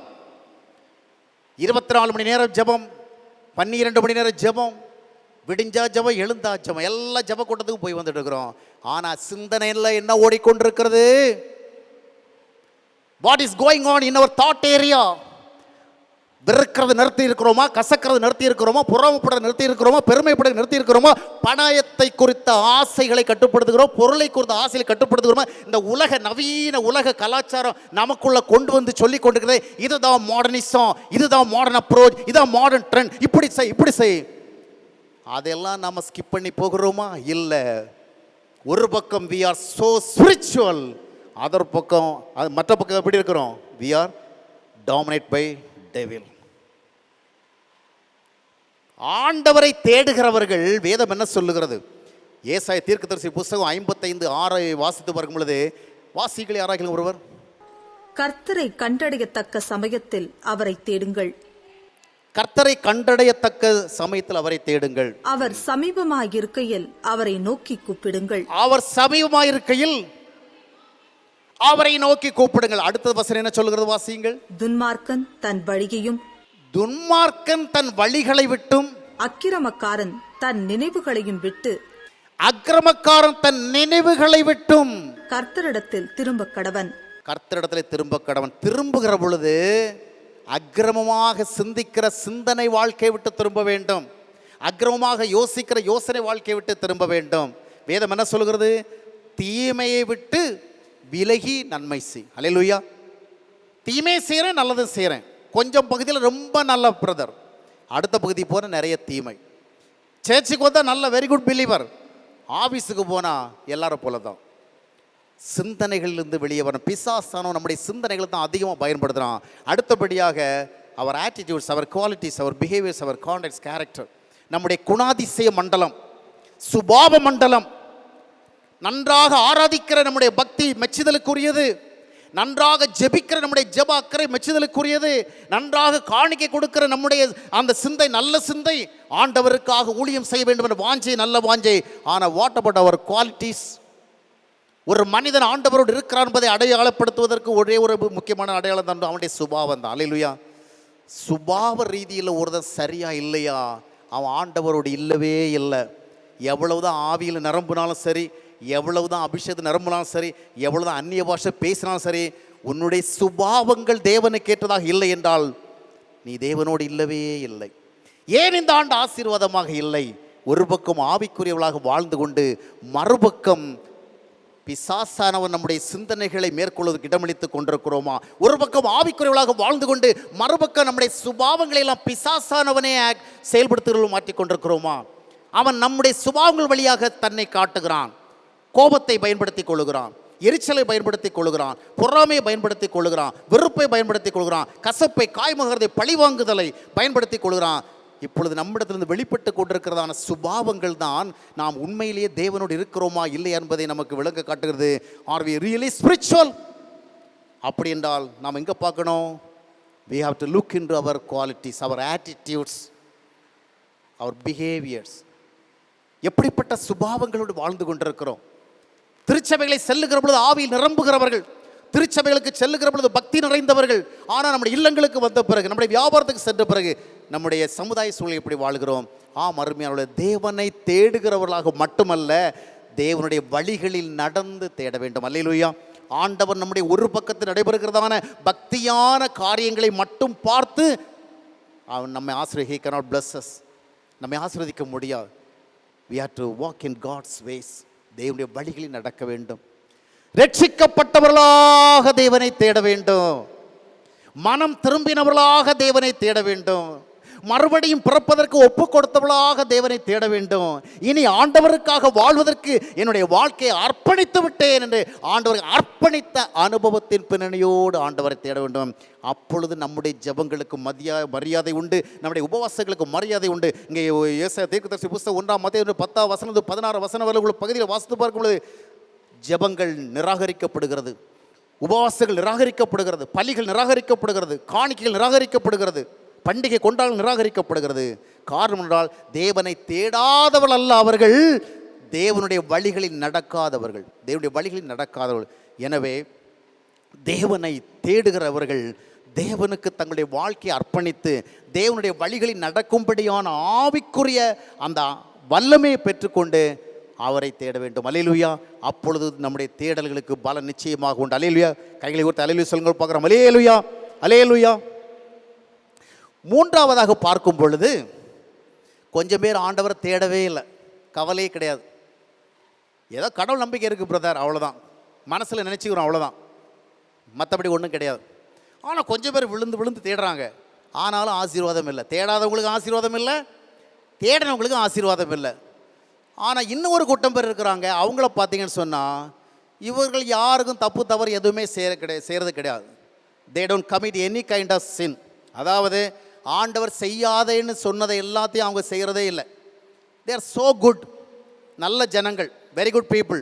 24 மணி நேரம் ஜெபம், 12 மணி நேரம் ஜெபம், விடிஞ்சா ஜெபம், எழுந்தா ஜெபம், எல்லா ஜெப கூட்டத்துக்கும் போய் வந்துட்டு இருக்கிறோம். ஆனால் சிந்தனையில் என்ன ஓடிக்கொண்டிருக்கிறது? What is going on in our thought area? வெறுக்கிறது நிறுத்தி இருக்கிறோமா? கசக்கிறது நிறுத்தி இருக்கிறோமா? புறமப்பட நிறுத்தி இருக்கிறோமா? பெருமைப்பட நிறுத்தி இருக்கிறோமா? பணத்தை குறித்த ஆசைகளை கட்டுப்படுத்துகிறோம், பொருளை குறித்த ஆசைகளை கட்டுப்படுத்துகிறோமா? இந்த உலக நவீன உலக கலாச்சாரம் நமக்குள்ள கொண்டு வந்து சொல்லி கொண்டிருக்கிறது. இதுதான் மாடர்னிசம், இதுதான் மாடர்ன் அப்ரோச், இதுதான் மாடர்ன் ட்ரெண்ட், இப்படி செய் இப்படி செய். அதெல்லாம் நம்ம ஸ்கிப் பண்ணி போகிறோமா? இல்லை. ஒரு பக்கம் we are so spiritual, other பக்கம் மற்ற பக்கம் எப்படி இருக்கிறோம்? we are dominated by devil. ஆண்டவரை தேடுகிறவர்கள் வேதம் என்ன சொல்லுகிறது? ஏசாயா தீர்க்கதரிசி புத்தகம் 55:6 வாசித்து பார்க்கும் பொழுது, வாசிகளை யாராகிலும் ஒருவர், கர்த்தரை கண்டடையத்தக்க சமயத்தில் அவரை தேடுங்கள். கர்த்தரை கண்டடையத்தக்க சமயத்தில் அவரை தேடுங்கள். அவர் சமீபமாயிருக்கையில் அவரை நோக்கி கூப்பிடுங்கள். அவர் சமீபமாயிருக்கையில் அவரை நோக்கி கூப்பிடுங்கள். அடுத்த வசனம் என்ன சொல்லுகிறது? வாசியுங்கள். துன்மார்க்கன் தன் வழியையும், துன்மார்க்கன் தன் வழிகளை விட்டும், அக்கிரமக்காரன் தன் நினைவுகளையும் விட்டு, அக்கிரமக்காரன் தன் நினைவுகளை விட்டும் கர்த்தரிடத்தில் திரும்ப கடவன். கர்த்தரிடத்தில் திரும்ப கடவன். திரும்புகிற பொழுது அக்கிரமமாக சிந்திக்கிற சிந்தனை வாழ்க்கையை விட்டு திரும்ப வேண்டும். அக்கிரமமாக யோசிக்கிற யோசனை வாழ்க்கையை விட்டு திரும்ப வேண்டும். வேதம் என்ன சொல்கிறது? தீமையை விட்டு விலகி நன்மை செய். அல்லேலூயா. தீமை செய்கிறேன், நல்லது செய்கிறேன், கொஞ்சம் பகுதியில் ரொம்ப நல்ல பிரதர், அடுத்த பகுதி போன நிறைய தீமை. சேர்ச்சுக்கு வந்தால் நல்ல வெரி குட் பிலீவர், ஆஃபீஸுக்கு போனால் எல்லாரும் போல தான். சிந்தனைகளிலிருந்து வெளியே வரணும். பிசாசானோ நம்முடைய சிந்தனைகளை தான் அதிகமாக பயன்படுத்துகிறான். அடுத்தபடியாக அவர் ஆட்டிடியூட்ஸ், அவர் குவாலிட்டிஸ், அவர் பிஹேவியர்ஸ், அவர் கான்டக்ட்ஸ், கேரக்டர், நம்முடைய குணாதிசய மண்டலம், சுபாவ மண்டலம், நன்றாக ஆராதிக்கிற நம்முடைய பக்தி மெச்சுதலுக்குரியது, நன்றாக ஜெபிக்கிற நம்முடைய ஜெப அக்கறை மெச்சுதலுக்குரியது, நன்றாக காணிக்கை கொடுக்கிற நம்முடைய அந்த சிந்தை நல்ல சிந்தை, ஆண்டவருக்காக ஊழியம் செய்ய வேண்டும் என்ற வாஞ்சை நல்ல வாஞ்சை. ஆனால் வாட் அபவுட் அவர் குவாலிட்டிஸ்? ஒரு மனிதன் ஆண்டவரோடு இருக்கிறான் என்பதை அடையாளப்படுத்துவதற்கு ஒரே ஒரு முக்கியமான அடையாளம் தான் அவனுடைய சுபாவம் தான். அல்லேலூயா. சுபாவ ரீதியில் ஒருத்தன் சரியா இல்லையா, அவன் ஆண்டவரோடு இல்லவே இல்லை. எவ்வளவுதான் ஆவியில் நிரம்பினாலும் சரி, எவ்வளவுதான் அபிஷேகத்தை நிரம்பினாலும் சரி, எவ்வளவுதான் அந்நிய பாஷை பேசினாலும் சரி, உன்னுடைய சுபாவங்கள் தேவனுக்கு ஏற்றதாக இல்லை என்றால் நீ தேவனோடு இல்லவே இல்லை. ஏன் இந்த ஆண்டு ஆசீர்வாதமாக இல்லை? ஒரு பக்கம் ஆவிக்குரியவளாக வாழ்ந்து கொண்டு மறுபக்கம் பிசாசானவன் நம்முடைய சிந்தனைகளை மேற்கொள்வதற்கு இடமளித்துக் கொண்டிருக்கிறோமா? ஒரு பக்கம் ஆவிக்குரியவளாக வாழ்ந்து கொண்டு மறுபக்கம் நம்முடைய சுபாவங்களை எல்லாம் பிசாசானவனே செயல்படுத்துகிறவர்கள் மாற்றிக் கொண்டிருக்கிறோமா? அவன் நம்முடைய சுபாவங்கள் வழியாக தன்னை காட்டுகிறான். கோபத்தை பயன்படுத்திக் கொள்ளுகிறான், எரிச்சலை பயன்படுத்திக் கொள்ளுகிறான், பொறாமையை பயன்படுத்திக் கொள்ளுகிறான், வெறுப்பை பயன்படுத்திக் கொள்கிறான், கசப்பை, காய்முகத்தை, பழிவாங்குதலை பயன்படுத்திக் கொள்கிறான். இப்பொழுது நம்மிடத்திலிருந்து வெளிப்பட்டு கொண்டிருக்கிறதான சுபாவங்கள் தான் நாம் உண்மையிலேயே தேவனோடு இருக்கிறோமா இல்லை என்பதை நமக்கு விளங்க காட்டுகிறது. Are we really spiritual? அப்படி என்றால் நாம் எங்கே பார்க்கணும்? we have to look into our qualities, our attitudes, our behaviors. எப்படிப்பட்ட சுபாவங்களோடு வாழ்ந்து கொண்டிருக்கிறோம்? திருச்சபைகளை செல்லுகிற பொழுது ஆவியில் நிரம்புகிறவர்கள், திருச்சபைகளுக்கு செல்லுகிற பொழுது பக்தி நிறைந்தவர்கள். ஆனால் நம்முடைய இல்லங்களுக்கு வந்த பிறகு, நம்முடைய வியாபாரத்துக்கு சென்ற பிறகு நம்முடைய சமுதாய சூழலை எப்படி வாழ்கிறோம்? அருமையான தேவனை தேடுகிறவர்களாக மட்டுமல்ல, தேவனுடைய வழிகளில் நடந்து தேட வேண்டும். அல்லேலூயா. ஆண்டவர் நம்முடைய ஒரு பக்கத்தில் நடைபெறுகிறதான பக்தியான காரியங்களை மட்டும் பார்த்து அவன் நம்மை ஆசீர்வதிக்க, he cannot bless us, நம்மை ஆசீர்வதிக்க முடியாது. we have to walk in God's ways. தேவனுடைய வழிகளில் நடக்க வேண்டும். ரட்சிக்கப்பட்டவர்களாக தேவனை தேட வேண்டும். மனம் திரும்பினவர்களாக தேவனை தேட வேண்டும். மறுபடியும் பிறப்பதற்கு ஒப்பு கொடுத்தவர்களாக தேவனை தேட வேண்டும். இனி ஆண்டவருக்காக வாழ்வதற்கு என்னுடைய வாழ்க்கையை அர்ப்பணித்து விட்டேன் என்று ஆண்டவரை அர்ப்பணித்த அனுபவத்தின் பின்னணியோடு ஆண்டவரை தேட வேண்டும். அப்பொழுது நம்முடைய ஜெபங்களுக்கு மரியாதை உண்டு, நம்முடைய உபவாசங்களுக்கு மரியாதை உண்டு. இங்கே ஏசாயா தீர்க்கதரிசி புத்தகம் 1 மத்தேயு 10 16 வசனம் வரை உள்ள பகுதியில் வாசித்து பார்க்கும்பொழுது ஜெபங்கள் நிராகரிக்கப்படுகிறது, உபவாசங்கள் நிராகரிக்கப்படுகிறது, பலிகள் நிராகரிக்கப்படுகிறது, காணிக்கைகள் நிராகரிக்கப்படுகிறது, பண்டிகை கொண்டால் நிராகரிக்கப்படுகிறது. காரணம் என்றால் தேவனை தேடாதவர்கள் அல்ல அவர்கள், தேவனுடைய வழிகளில் நடக்காதவர்கள், தேவனுடைய வழிகளில் நடக்காதவர்கள். எனவே தேவனை தேடுகிறவர்கள் தேவனுக்கு தங்களுடைய வாழ்க்கையை அர்ப்பணித்து தேவனுடைய வழிகளில் நடக்கும்படியான ஆவிக்குரிய அந்த வல்லமையை பெற்றுக்கொண்டு அவரை தேட வேண்டும். அல்லேலூயா. அப்பொழுது நம்முடைய தேடல்களுக்கு பலன் நிச்சயமாக உண்டு. அல்லேலூயா. கைகளை ஊர்த்து அல்லேலூயா சொல்லுங்க பார்க்குறோம். அல்லேலூயா, அல்லேலூயா. மூன்றாவதாக பார்க்கும் பொழுது கொஞ்சம் பேர் ஆண்டவரை தேடவே இல்லை, கவலையே கிடையாது. ஏதோ கடவுள் நம்பிக்கை இருக்குது பிரதர், அவ்வளோதான், மனசில் நினச்சிக்கிறோம், அவ்வளோதான், மற்றபடி ஒன்றும் கிடையாது. ஆனால் கொஞ்சம் பேர் விழுந்து விழுந்து தேடுறாங்க, ஆனாலும் ஆசீர்வாதம் இல்லை. தேடாதவங்களுக்கு ஆசீர்வாதம் இல்லை, தேடினவங்களுக்கு ஆசீர்வாதம் இல்லை. ஆனால் இன்னும் ஒரு கூட்டம் பேர் இருக்கிறாங்க, அவங்கள பார்த்தீங்கன்னு சொன்னால் இவர்கள் யாருக்கும் தப்பு தவறு எதுவுமே செய்கிறது கிடையாது. They don't commit any kind of sin. அதாவது ஆண்டவர் செய்யாதேன்னு சொன்னதை எல்லாத்தையும் அவங்க செய்கிறதே இல்லை. தே ஆர் ஸோ குட், நல்ல ஜனங்கள், வெரி குட் பீப்புள்.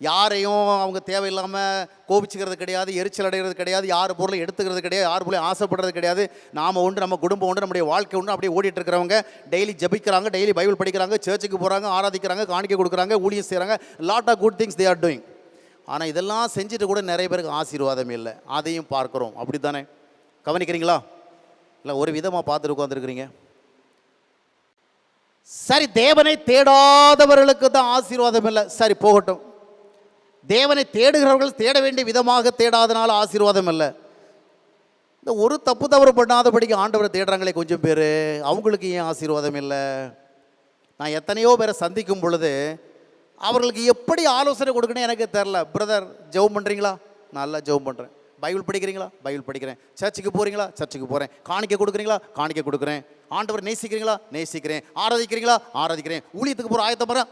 யாரையும் அவங்க தேவையில்லாமல் கோபிச்சுக்கிறது கிடையாது, எரிச்சல் அடைகிறது கிடையாது, யார் பொருளை எடுத்துக்கிறது கிடையாது, யார் பொருளையும் ஆசைப்படுறது கிடையாது. நாம் உண்டு, நம்ம குடும்பம் உண்டு, நம்முடைய வாழ்க்கை உண்டு, அப்படியே ஓடிட்டு இருக்கிறவங்க. டெய்லி ஜபிக்கிறாங்க, டெய்லி பைபிள் படிக்கிறாங்க, சர்ச்சுக்கு போகிறாங்க, ஆராதிக்கிறாங்க, காணிக்கை கொடுக்குறாங்க, ஊழியம் செய்கிறாங்க. Lot of good things they are doing. ஆனால் இதெல்லாம் செஞ்சுட்டு கூட நிறைய பேருக்கு ஆசீர்வாதம் இல்லை. அதையும் பார்க்குறோம். அப்படி தானே? கவனிக்கிறீங்களா? இல்லை ஒரு விதமாக பார்த்துட்டு உட்காந்துருக்கிறீங்க. சரி, தேவனை தேடாதவர்களுக்கு தான் ஆசீர்வாதம் இல்லை. சரி, போகட்டும். தேவனை தேடுகிறவர்கள் தேட வேண்டிய விதமாக தேடாதனால ஆசீர்வாதம் இல்லை. இந்த ஒரு தப்பு தவறு பண்ணாதபடிக்கு ஆண்டவரை தேடுறாங்களே கொஞ்சம் பேர், அவங்களுக்கு ஏன் ஆசீர்வாதம் இல்லை? நான் எத்தனையோ பேரை சந்திக்கும் பொழுது அவர்களுக்கு எப்படி ஆலோசனை கொடுக்கணும் எனக்கு தெரில. பிரதர் ஜெபம் பண்ணுறீங்களா? நல்லா ஜெபம் பண்ணுறேன். பைபிள் படிக்கிறீங்களா? பைபிள் படிக்கிறேன். சர்ச்சுக்கு போகிறீங்களா? சர்ச்சுக்கு போகிறேன். காணிக்கை கொடுக்குறீங்களா? காணிக்கை கொடுக்குறேன். ஆண்டவர் நேசிக்கிறீங்களா? நேசிக்கிறேன். ஆராதிக்கிறீங்களா? ஆராதிக்கிறேன். ஊழியத்துக்கு போகிற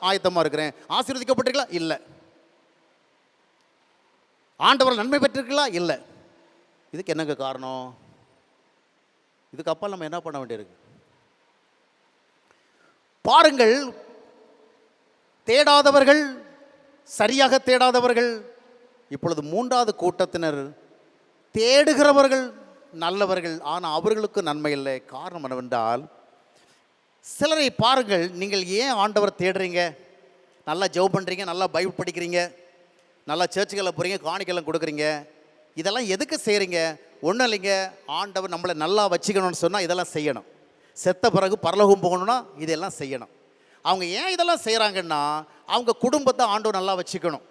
ஆயத்தமாக இருக்கிறேன். ஆசீர்வதிக்கப்பட்டிருக்கீங்களா? இல்லை. ஆண்டவர் நன்மை பெற்றிருக்கீங்களா? இல்லை. இதுக்கு என்னங்க காரணம்? இதுக்கு அப்பால் நம்ம என்ன பண்ண வேண்டியிருக்கு பாருங்கள். தேடாதவர்கள், சரியாக தேடாதவர்கள். இப்பொழுது மூன்றாவது கூட்டத்தினர் தேடுகிறவர்கள் நல்லவர்கள், ஆனால் அவர்களுக்கு நன்மை இல்லை. காரணம் என்னவென்றால், சிலரை பாருங்கள், நீங்கள் ஏன் ஆண்டவர் தேடுறீங்க? நல்லா ஜெபம் பண்ணுறீங்க, நல்லா பைபிள் படிக்கிறீங்க, நல்லா சர்ச்சுகளில் போகிறீங்க, காணிக்கைலாம் கொடுக்குறீங்க. இதெல்லாம் எதுக்கு செய்கிறீங்க? ஒன்றும் இல்லைங்க, ஆண்டவர் நம்மளை நல்லா வச்சுக்கணும்னு சொன்னால் இதெல்லாம் செய்யணும். செத்த பிறகு பரலோகம் போகணும்னா இதெல்லாம் செய்யணும். அவங்க ஏன் இதெல்லாம் செய்கிறாங்கன்னா, அவங்க குடும்பத்தை ஆண்டவர் நல்லா வச்சுக்கணும்.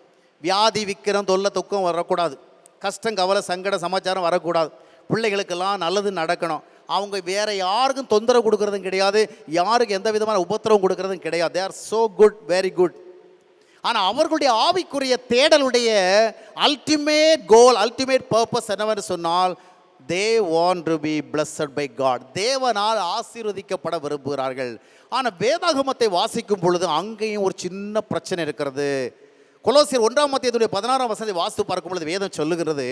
வியாதி விக்கிரம் தொல்லை துக்கம் வரக்கூடாது, கஷ்டம் கவலை சங்கட சமாச்சாரம் வரக்கூடாது, பிள்ளைகளுக்கெல்லாம் நல்லது நடக்கணும். அவங்க வேறு யாருக்கும் தொந்தரவு கொடுக்குறதும் கிடையாது, யாருக்கு எந்த விதமான உபத்திரவம் கொடுக்குறதும் கிடையாது. They are so good, very good. ஆனால் அவர்களுடைய ஆவிக்குரிய தேடலுடைய அல்டிமேட் கோல், அல்டிமேட் பர்பஸ் என்னவென்று சொன்னால், they want to be blessed by God. தேவனால் ஆசீர்வதிக்கப்பட விரும்புகிறார்கள். ஆனால் வேதாகமத்தை வாசிக்கும் பொழுது அங்கேயும் ஒரு சின்ன பிரச்சனை இருக்கிறது. கொலோசியர் 1:16 வாசித்து பார்க்கும் பொழுது வேதம் சொல்லுகிறது,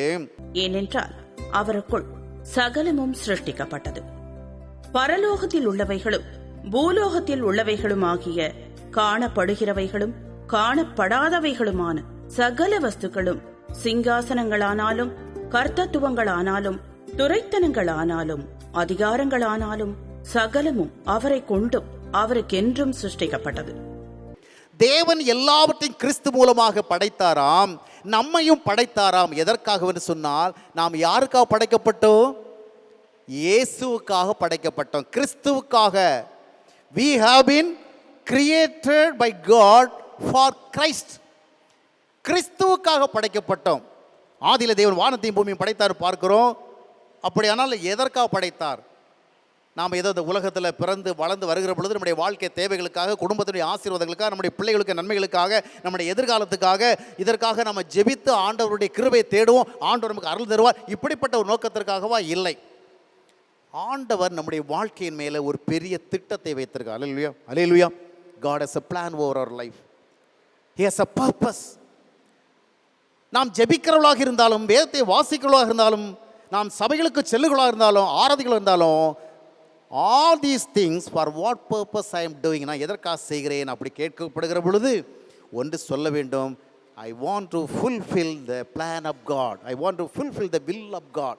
ஏனென்றால் அவருக்குள் சகலமும் சிருஷ்டிக்கப்பட்டது, பரலோகத்தில் உள்ளவைகளும் பூலோகத்தில் உள்ளவைகளும் ஆகிய காணப்படுகிறவைகளும் காணப்படாதவைகளுமான சகல வஸ்துக்களும், சிங்காசனங்களானாலும் கர்த்தத்துவங்களானாலும் துரைத்தனங்களானாலும் அதிகாரங்களானாலும் சகலமும் அவரை கொண்டும் அவருக்கென்றும் சிருஷ்டிக்கப்பட்டது. தேவன் எல்லாவற்றையும் கிறிஸ்து மூலமாக படைத்தாராம், நம்மையும் படைத்தாராம். எதற்காக என்று சொன்னால், நாம் யாருக்காக படைக்கப்பட்டோம்? இயேசுவுக்காக படைக்கப்பட்டோம், கிறிஸ்துவுக்காக. we have been created by God for Christ. கிறிஸ்துவுக்காக படைக்கப்பட்டோம். ஆதியிலே தேவன் வானத்தையும் பூமியும் படைத்தார் பார்க்கிறோம். அப்படியானால் எதற்காக படைத்தார்? நாம் ஏதோ இந்த உலகத்தில் பிறந்து வளர்ந்து வருகிற பொழுது நம்முடைய வாழ்க்கை தேவைகளுக்காக, குடும்பத்துடைய ஆசீர்வாதங்களுக்காக, நம்முடைய பிள்ளைகளுக்கு நன்மைகளுக்காக, நம்முடைய எதிர்காலத்துக்காக, இதற்காக நம்ம ஜெபித்து ஆண்டவருடைய கிருபையை தேடுவோம், ஆண்டவர் நமக்கு அருள் தருவார், இப்படிப்பட்ட ஒரு நோக்கத்திற்காகவா? இல்லை. ஆண்டவர் நம்முடைய வாழ்க்கையின் மேலே ஒரு பெரிய திட்டத்தை வைத்திருக்கார். அல்லேலூயா, அல்லேலூயா. God has a plan over our life. He has a purpose. நாம் ஜெபிக்கிறவர்களாக இருந்தாலும், வேதத்தை வாசிக்கிறவர்களாக இருந்தாலும், நாம் சபைகளுக்கு செல்லுகளாக இருந்தாலும், ஆராதிகளாக இருந்தாலும், all these things for what purpose I am doing, நான் எதற்காக செய்கிறேன் அப்படி கேட்கப்படுகிற பொழுது ஒன்று சொல்ல வேண்டும், I want to fulfill the plan of God. I want to fulfill the will of God.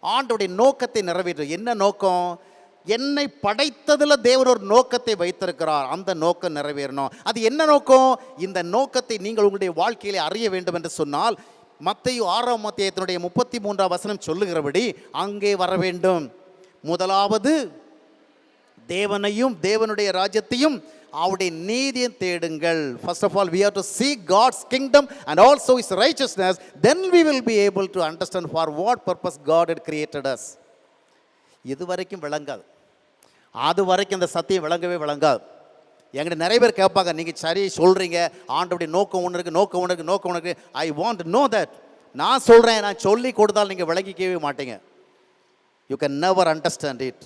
ஆண்டவருடைய நோக்கத்தை நிறைவேற்ற. என்ன நோக்கம்? என்னை படைத்ததில் தேவன் ஒரு நோக்கத்தை வைத்திருக்கிறார். அந்த நோக்கம் நிறைவேறணும். அது என்ன நோக்கம்? இந்த நோக்கத்தை நீங்கள் உங்களுடைய வாழ்க்கையிலே அறிய வேண்டும் என்று சொன்னால் மத்தேயு 6ஆம் அத்தியாயத்தினுடைய 33ஆம் வசனம் சொல்லுகிறபடி அங்கே வர வேண்டும். முதலாவது தேவனையும் தேவனுடைய ராஜ்யத்தையும் அவருடைய நீதியும் தேடுங்கள். First of all, we have to seek God's kingdom and also His righteousness. Then we will be able to understand for what purpose God had created us. இது வரைக்கும் விளங்காது. அது வரைக்கும் இந்த சத்தியம் விளங்கவே விளங்காது. என்கிட்ட நிறைய பேர் கேட்பாங்க, நீங்கள் சரி சொல்கிறீங்க, ஆண்டவருடைய நோக்கம் ஒன்று இருக்குது, நோக்கம் ஒன்று இருக்குது, நோக்கம் ஒன்று இருக்குது. I want to know that. நான் சொல்கிறேன், நான் சொல்லி கொடுத்தால் நீங்கள் விளங்கிக்கவே மாட்டீங்க. You can never understand it.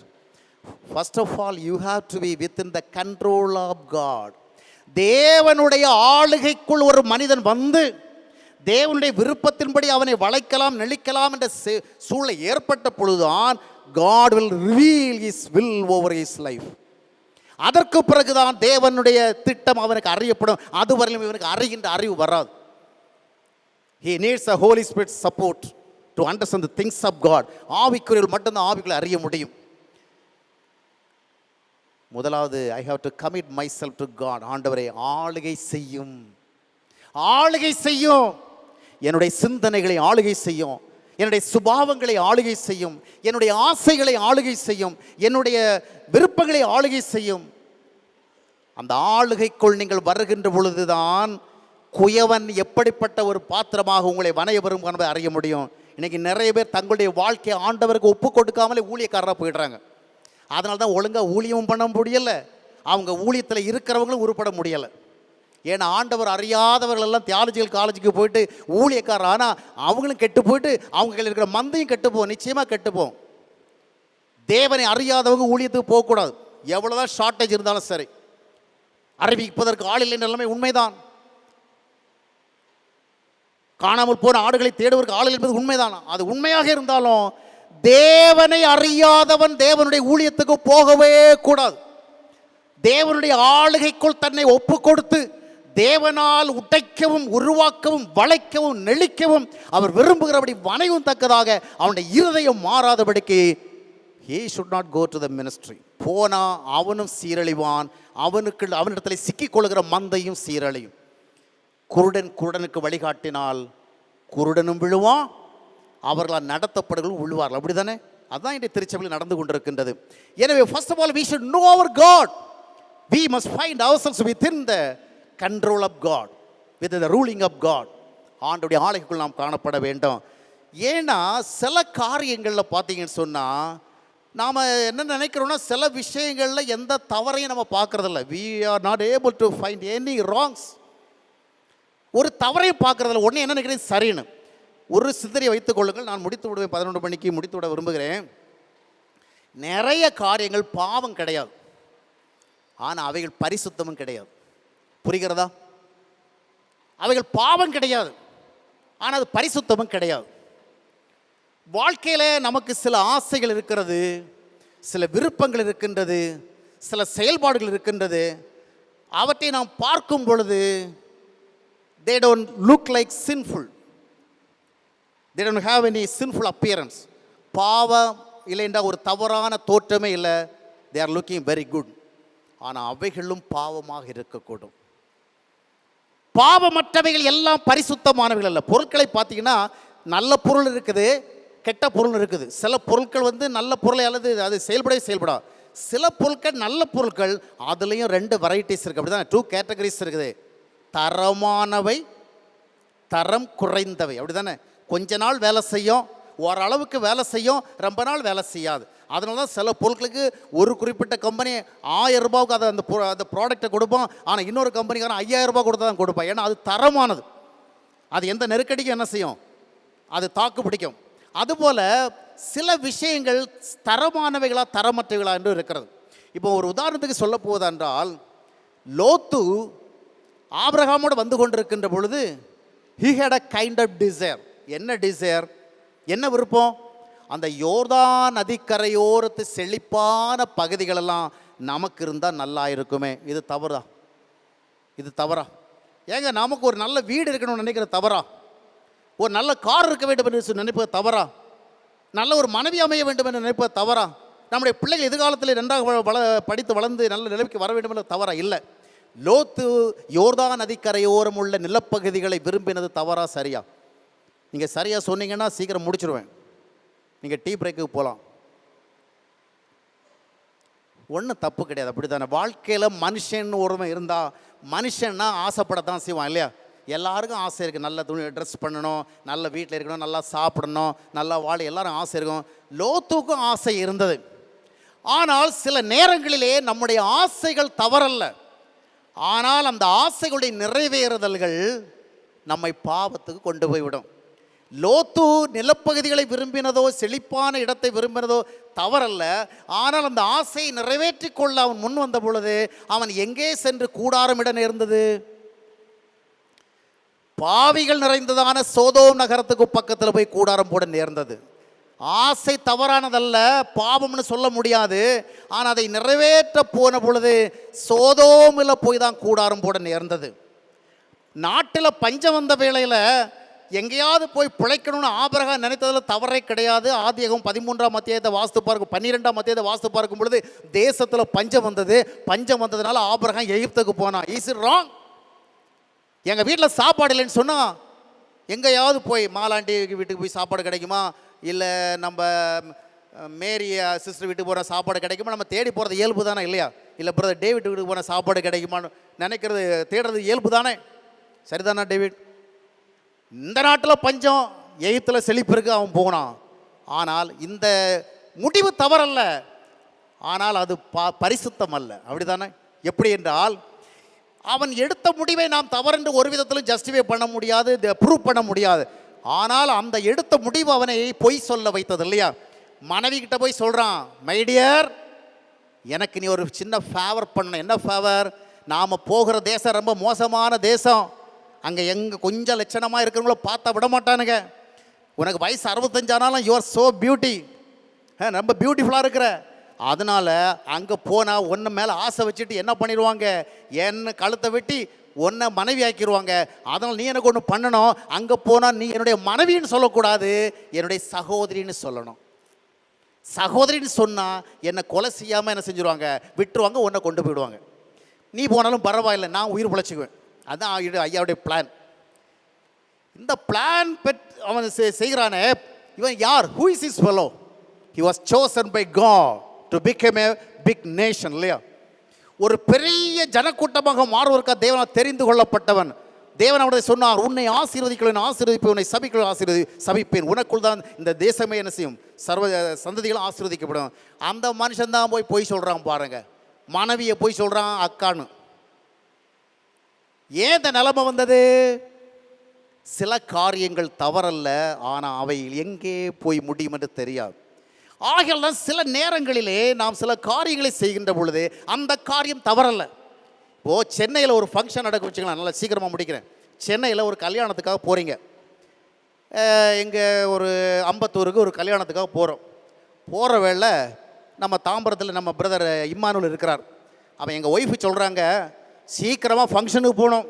First of all, you have to be within the control of God. தேவனுடைய ஆளுகைக்குள் ஒரு மனிதன் வந்து தேவனுடைய விருப்பத்தின்படி அவனை வளைக்கலாம் நெளிக்கலாம் என்ற சூழலை ஏற்பட்ட பொழுதுதான் God will reveal His will over his life. அதற்கு பிறகுதான் தேவனுடைய திட்டம் அவனுக்கு அறியப்படும். அதுவரையிலும் இவனுக்கு அறிகின்ற அறிவு வராது. He needs a Holy Spirit support to understand the things of God. ஆவிக்குரியல் மட்டும்தான் ஆவிக்குள்ளே அறிய முடியும். முதலாவது, I have to commit myself to God. ஆண்டவரை ஆளுகை செய்யும், ஆளுகை செய்யும். என்னுடைய சிந்தனைகளை ஆளுகை செய்யும், என்னுடைய சுபாவங்களை ஆளுகை செய்யும், என்னுடைய ஆசைகளை ஆளுகை செய்யும், என்னுடைய விருப்பங்களை ஆளுகை செய்யும். அந்த ஆளுகைக்குள் நீங்கள் வருகின்ற பொழுதுதான் குயவன் எப்படிப்பட்ட ஒரு பாத்திரமாக உங்களை வணைய வரும் என்பதை அறிய முடியும். இன்னைக்கு நிறைய பேர் தங்களுடைய வாழ்க்கையை ஆண்டவருக்கு ஒப்பு கொடுக்காமலே ஊழியக்காரராக போயிடுறாங்க. அதனால தான் ஒழுங்காக ஊழியமும் பண்ண முடியலை, அவங்க ஊழியத்தில் இருக்கிறவங்களும் உருப்பட முடியலை. ஏன்னா ஆண்டவர் அறியாதவர்கள் எல்லாம் தியாலஜிக்கல் காலேஜுக்கு போயிட்டு ஊழியக்காரர் ஆனால் அவங்களும் கெட்டு போயிட்டு அவங்க கையில் இருக்கிற மந்தையும் கெட்டுப்போம், நிச்சயமாக கெட்டுப்போம். தேவனை அறியாதவங்க ஊழியத்துக்கு போகக்கூடாது. எவ்வளோதான் ஷார்ட்டேஜ் இருந்தாலும் சரி, அறிவிப்பதற்கு ஆள் இல்லை எல்லாமே உண்மைதான். காணாமல் போன ஆடுகளை தேடுவதற்கு ஆள் என்பது உண்மைதான். அது உண்மையாக இருந்தாலும் தேவனை அறியாதவன் தேவனுடைய ஊழியத்துக்கு போகவே கூடாது. தேவனுடைய ஆளுகைக்குள் தன்னை ஒப்பு கொடுத்து தேவனால் உடைக்கவும் உருவாக்கவும் வளைக்கவும் நெளிக்கவும் அவர் விரும்புகிறபடி வணையும் தக்கதாக அவனுடைய இருதயம் மாறாதபடிக்கு he should not go to the ministry. போனா அவனும் சீரழிவான், அவனிடத்தில் சிக்கிக்கொள்கிற மந்தையும் சீரழியும். குருடனுக்கு வழிகாட்டினால் குருடனும் விழுவான், அவர்களால் நடத்தப்படுகளும் விழுவார்கள். அப்படி தானே? அதுதான் இன்றைய திருச்சபையில் நடந்து கொண்டிருக்கின்றது. எனவே first of all we should know our God. We must find ourselves within the control of God, within the ruling of God. ஆண்டவருடைய ஆளுகைக்குள் நாம் காணப்பட வேண்டும். ஏன்னா சில காரியங்களில் பார்த்தீங்கன்னு சொன்னால் நாம் என்ன நினைக்கிறோன்னா, சில விஷயங்களில் எந்த தவறையும் நம்ம பார்க்குறதில்ல. we are not able to find any wrongs. ஒரு தவறையும் பார்க்குறதில்ல. ஒன்று என்ன நினைக்கிறேன் சரின்னு ஒரு சிந்தனையை வைத்துக் கொள்ளுங்கள். நான் முடித்து விடுவேன், 11 மணிக்கு முடித்து விட விரும்புகிறேன். நிறைய காரியங்கள் பாவம் கிடையாது, ஆனால் அவைகள் பரிசுத்தமும் கிடையாது. புரிகிறதா? அவைகள் பாவம் கிடையாது, ஆனால் அது பரிசுத்தமும் கிடையாது. வாழ்க்கையில் நமக்கு சில ஆசைகள் இருக்கிறது, சில விருப்பங்கள் இருக்கின்றது, சில செயல்பாடுகள் இருக்கின்றது. அவற்றை நாம் பார்க்கும் பொழுது they don't look like sinful. They don't have any sinful appearance. பாவம் இல்லை என்றால் ஒரு தவறான தோற்றமே இல்லை. they are looking very good. ஆனால் அவைகளும் பாவமாக இருக்கக்கூடும். பாவமற்றவைகள் எல்லாம் பரிசுத்தமானவைகள் அல்ல. பொருட்களை பார்த்தீங்கன்னா நல்ல பொருள் இருக்குது, கெட்ட பொருள் இருக்குது. சில பொருட்கள் நல்ல பொருளை அல்லது அது செயல்படா. சில பொருட்கள் நல்ல பொருட்கள், அதுலேயும் 2 வெரைட்டிஸ் இருக்குது. அப்படி தான் 2 கேட்டகரிஸ் இருக்குது. தரமானவை, தரம் குறைந்தவை. அப்படி தானே? கொஞ்ச நாள் வேலை செய்யும், ஓரளவுக்கு வேலை செய்யும், ரொம்ப நாள் வேலை செய்யாது. அதனால தான் சில பொருட்களுக்கு ஒரு குறிப்பிட்ட கம்பெனி 1000 ரூபாவுக்கு அதை அந்த ப்ராடக்டை கொடுப்போம், ஆனால் இன்னொரு கம்பெனிக்காரன் 5000 ரூபாய் கொடுத்து தான் கொடுப்பான். ஏன்னா அது தரமானது, அது எந்த நெருக்கடிக்கும் என்ன செய்யும், அது தாக்கு பிடிக்கும். அதுபோல் சில விஷயங்கள் தரமானவைகளா தரமற்றவைகளா என்று இருக்கிறது. இப்போ ஒரு உதாரணத்துக்கு சொல்ல போவதென்றால், லோத்து ஆபிரகாமோடு வந்து கொண்டிருக்கின்ற பொழுது he had a kind of desire. என்ன டிசைர், என்ன விருப்பம்? அந்த யோர்தான் நதிக்கரையோரத்து செழிப்பான பகுதிகளெல்லாம் நமக்கு இருந்தால் நல்லா இருக்குமே. இது தவறா? இது தவறா? ஏங்க, நமக்கு ஒரு நல்ல வீடு இருக்கணும்னு நினைக்கிற தவறா? ஒரு நல்ல கார் இருக்க வேண்டும் என்று நினைப்பது தவறா? நல்ல ஒரு மனைவி அமைய வேண்டும் என்று நினைப்பது தவறா? நம்முடைய பிள்ளைகள் எதிர்காலத்தில் நன்றாக படித்து வளர்ந்து நல்ல நிலைமைக்கு வர வேண்டும் என்ற தவறா இல்லை. லோத்து யோர்தான் நதிக்கரையோரம் உள்ள நிலப்பகுதிகளை விரும்பினது தவறா சரியா? நீங்கள் சரியாக சொன்னீங்கன்னா சீக்கிரம் முடிச்சிடுவேன். நீங்கள் டீ பிரேக்குக்கு போகலாம். ஒன்றும் தப்பு கிடையாது, அப்படி தானே? வாழ்க்கையில் மனுஷன் ஒருவன் இருந்தால் மனுஷன்னா ஆசைப்படத்தான் செய்வான் இல்லையா? எல்லாருக்கும் ஆசை இருக்குது, நல்ல துணி ட்ரெஸ் பண்ணணும், நல்ல வீட்டில் இருக்கணும், நல்லா சாப்பிடணும், நல்லா வாழ எல்லாரும் ஆசை இருக்கும். லோத்துக்கும் ஆசை இருந்தது. ஆனால் சில நேரங்களிலே நம்முடைய ஆசைகள் தவறல்ல, ஆனால் அந்த ஆசைகளுடைய நிறைவேறுதல்கள் நம்மை பாவத்துக்கு கொண்டு போய்விடும். லோத்து நிலப்பகுதிகளை விரும்பினதோ செழிப்பான இடத்தை விரும்பினதோ தவறல்ல, ஆனால் அந்த ஆசையை நிறைவேற்றிக் கொள்ள அவன் முன் வந்த பொழுது அவன் எங்கே சென்று கூடாரமிட நேர்ந்தது? பாவிகள் நிறைந்ததான சோதோம் நகரத்துக்கு பக்கத்தில் போய் கூடாரம் போட நேர்ந்தது. ஆசை தவறானதல்ல, பாவம்னு சொல்ல முடியாது. ஆனால் அதை நிறைவேற்ற போன பொழுது சோதோமில் போய் தான் கூடாரம் போட நேர்ந்தது. நாட்டில் பஞ்சம் வந்த வேளையில் எங்கேயாவது போய் பிழைக்கணும்னு ஆபிரகாம் நினைத்ததில் தவறே கிடையாது. ஆதியாகமம் 13ஆம் அத்தியாயத்தை வாஸ்து பார்க்கும், 12ஆம் அத்தியாயத்தை வாஸ்து பார்க்கும் பொழுது தேசத்தில் பஞ்சம் வந்தது. பஞ்சம் வந்ததுனால ஆபிரகாம் எகிப்துக்கு போனான். Is it wrong? எங்கள் வீட்டில் சாப்பாடு இல்லைன்னு சொன்னால் எங்கேயாவது போய் மாலாண்டி வீட்டுக்கு போய் சாப்பாடு கிடைக்குமா, இல்லை நம்ம மேரி சிஸ்டர் வீட்டுக்கு போகிற சாப்பாடு கிடைக்குமா, நம்ம தேடி போகிறது இயல்பு தானே இல்லையா? இல்லை பிரதர் டேவிட் வீட்டுக்கு போன சாப்பாடு கிடைக்குமான்னு நினைக்கிறது, தேடுறது இயல்பு தானே? சரிதானா டேவிட்? இந்த நாட்டில் பஞ்சம், எகிப்தில் செழிப்பு இருக்கு, அவன் போனான். ஆனால் இந்த முடிவு தவறல்ல, ஆனால் அது பரிசுத்தம் அல்ல, அப்படி தானே? எப்படி என்றால் அவன் எடுத்த முடிவை நாம் தவறென்று ஒரு விதத்திலும் ஜஸ்டிஃபை பண்ண முடியாது, ப்ரூவ் பண்ண முடியாது. ஆனால் அந்த எடுத்த முடிவு அவனை பொய் சொல்ல வைத்தது இல்லையா? மனைவி கிட்ட போய் சொல்கிறான், மை டியர், எனக்கு நீ ஒரு சின்ன ஃபேவர் பண்ண. என்ன ஃபேவர்? நாம் போகிற தேசம் ரொம்ப மோசமான தேசம், அங்கே எங்கே கொஞ்சம் லட்சணமாக இருக்கிறவங்கள பார்த்தா விட மாட்டானுங்க. உனக்கு வயசு 65 ஆனாலும் யூஆர் ஸோ பியூட்டி, ரொம்ப பியூட்டிஃபுல்லாக இருக்கிற. அதனால் அங்கே போனால் ஒன்று மேலே ஆசை வச்சுட்டு என்ன பண்ணிடுவாங்க, என்ன கழுத்தை வெட்டி ஒன்றை மனைவி ஆக்கிடுவாங்க. அதனால் நீ எனக்கு ஒன்று பண்ணணும், அங்கே போனால் நீ என்னுடைய மனைவின்னு சொல்லக்கூடாது, என்னுடைய சகோதரின்னு சொல்லணும். சகோதரின்னு சொன்னால் என்னை கொலை செய்யாமல் என்ன செஞ்சுருவாங்க, விட்டுருவாங்க, ஒன்றை கொண்டு போயிடுவாங்க. நீ போனாலும் பரவாயில்லை, நான் உயிர் பிழைச்சிக்குவேன். அதுதான் ஐயாவுடைய பிளான். இந்த பிளான் அவன் செய்கிறானே, இவன் யார்? Who is his fellow? He was chosen by God to become a big nation இல்லையா? ஒரு பெரிய ஜனக்கூட்டமாக மாறுவதற்காக தேவனால் தெரிந்து கொள்ளப்பட்டவன். தேவன் அவனை சொன்னார், உன்னை ஆசீர்வதிக்கிறேன் ஆசீர்வதிப்பேன், உன்னை சபிக்கிறேன் சபிப்பேன், உனக்குள் தான் இந்த தேசமே என்ன செய்யும், சர்வ சந்ததிகளும் ஆசீர்வதிக்கப்படும். அந்த மனுஷன் தான் போய் சொல்கிறான் பாருங்க, மனைவியை போய் சொல்கிறான் அக்கான்னு. ஏன் இந்த நிலைமை வந்தது? சில காரியங்கள் தவறல்ல, ஆனால் அவை எங்கே போய் முடியும் என்று தெரியாது. ஆகையால் சில நேரங்களிலே நாம் சில காரியங்களை செய்கின்ற பொழுது அந்த காரியம் தவறல்ல. இப்போது சென்னையில் ஒரு ஃபங்க்ஷன் நடக்க வச்சுக்கலாம், நல்லா சீக்கிரமாக முடிக்கிறேன். சென்னையில் ஒரு கல்யாணத்துக்காக போகிறீங்க. இங்கே ஒரு அம்பத்தூருக்கு ஒரு கல்யாணத்துக்காக போகிறோம். போகிற வேளை நம்ம தாம்பரத்தில் நம்ம பிரதர் இம்மானுவல் இருக்கிறார். அவன் எங்கள் ஒய்ஃபு சொல்கிறாங்க, சீக்கிரமாக ஃபங்க்ஷனுக்கு போகணும்,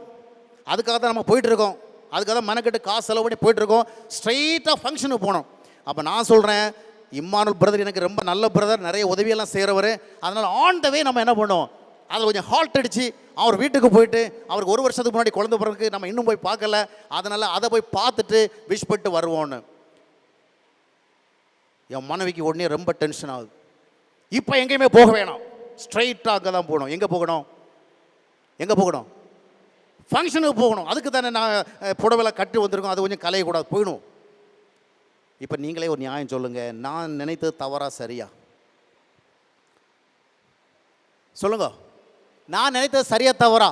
அதுக்காக தான் நம்ம போயிட்டுருக்கோம், அதுக்காக தான் மெனக்கெட்டு காசு செலவு பண்ணி போயிட்டுருக்கோம், ஸ்ட்ரெயிட்டாக ஃபங்க்ஷனுக்கு போகணும். அப்போ நான் சொல்கிறேன், இம்மானுவல் பிரதர் எனக்கு ரொம்ப நல்ல பிரதர், நிறைய உதவியெல்லாம் செய்கிறவர், அதனால் ஆன் த வே நம்ம என்ன பண்ணோம், அதில் கொஞ்சம் ஹால்ட் அடித்து அவர் வீட்டுக்கு போயிட்டு, அவருக்கு 1 வருஷத்துக்கு முன்னாடி குழந்தை பிறகு நம்ம இன்னும் போய் பார்க்கல, அதனால் அதை போய் பார்த்துட்டு விஷ் பண்ணிட்டு வருவோன்னு. என் மனைவிக்கு உடனே ரொம்ப டென்ஷன் ஆகுது. இப்போ எங்கேயுமே போக வேணாம், ஸ்ட்ரெயிட்டாக அங்கே தான் போகணும். எங்கே போகணும்? ஃபங்க்ஷனுக்கு போகணும். அதுக்கு தானே நான் புடவைலாம் கட்டி வந்திருக்கோம், அது கொஞ்சம் கலையக்கூடாது, போயிடும். இப்போ நீங்களே ஒரு நியாயம் சொல்லுங்கள், நான் நினைத்தது தவறா சரியா? சொல்லுங்க, நான் நினைத்தது சரியா தவறா?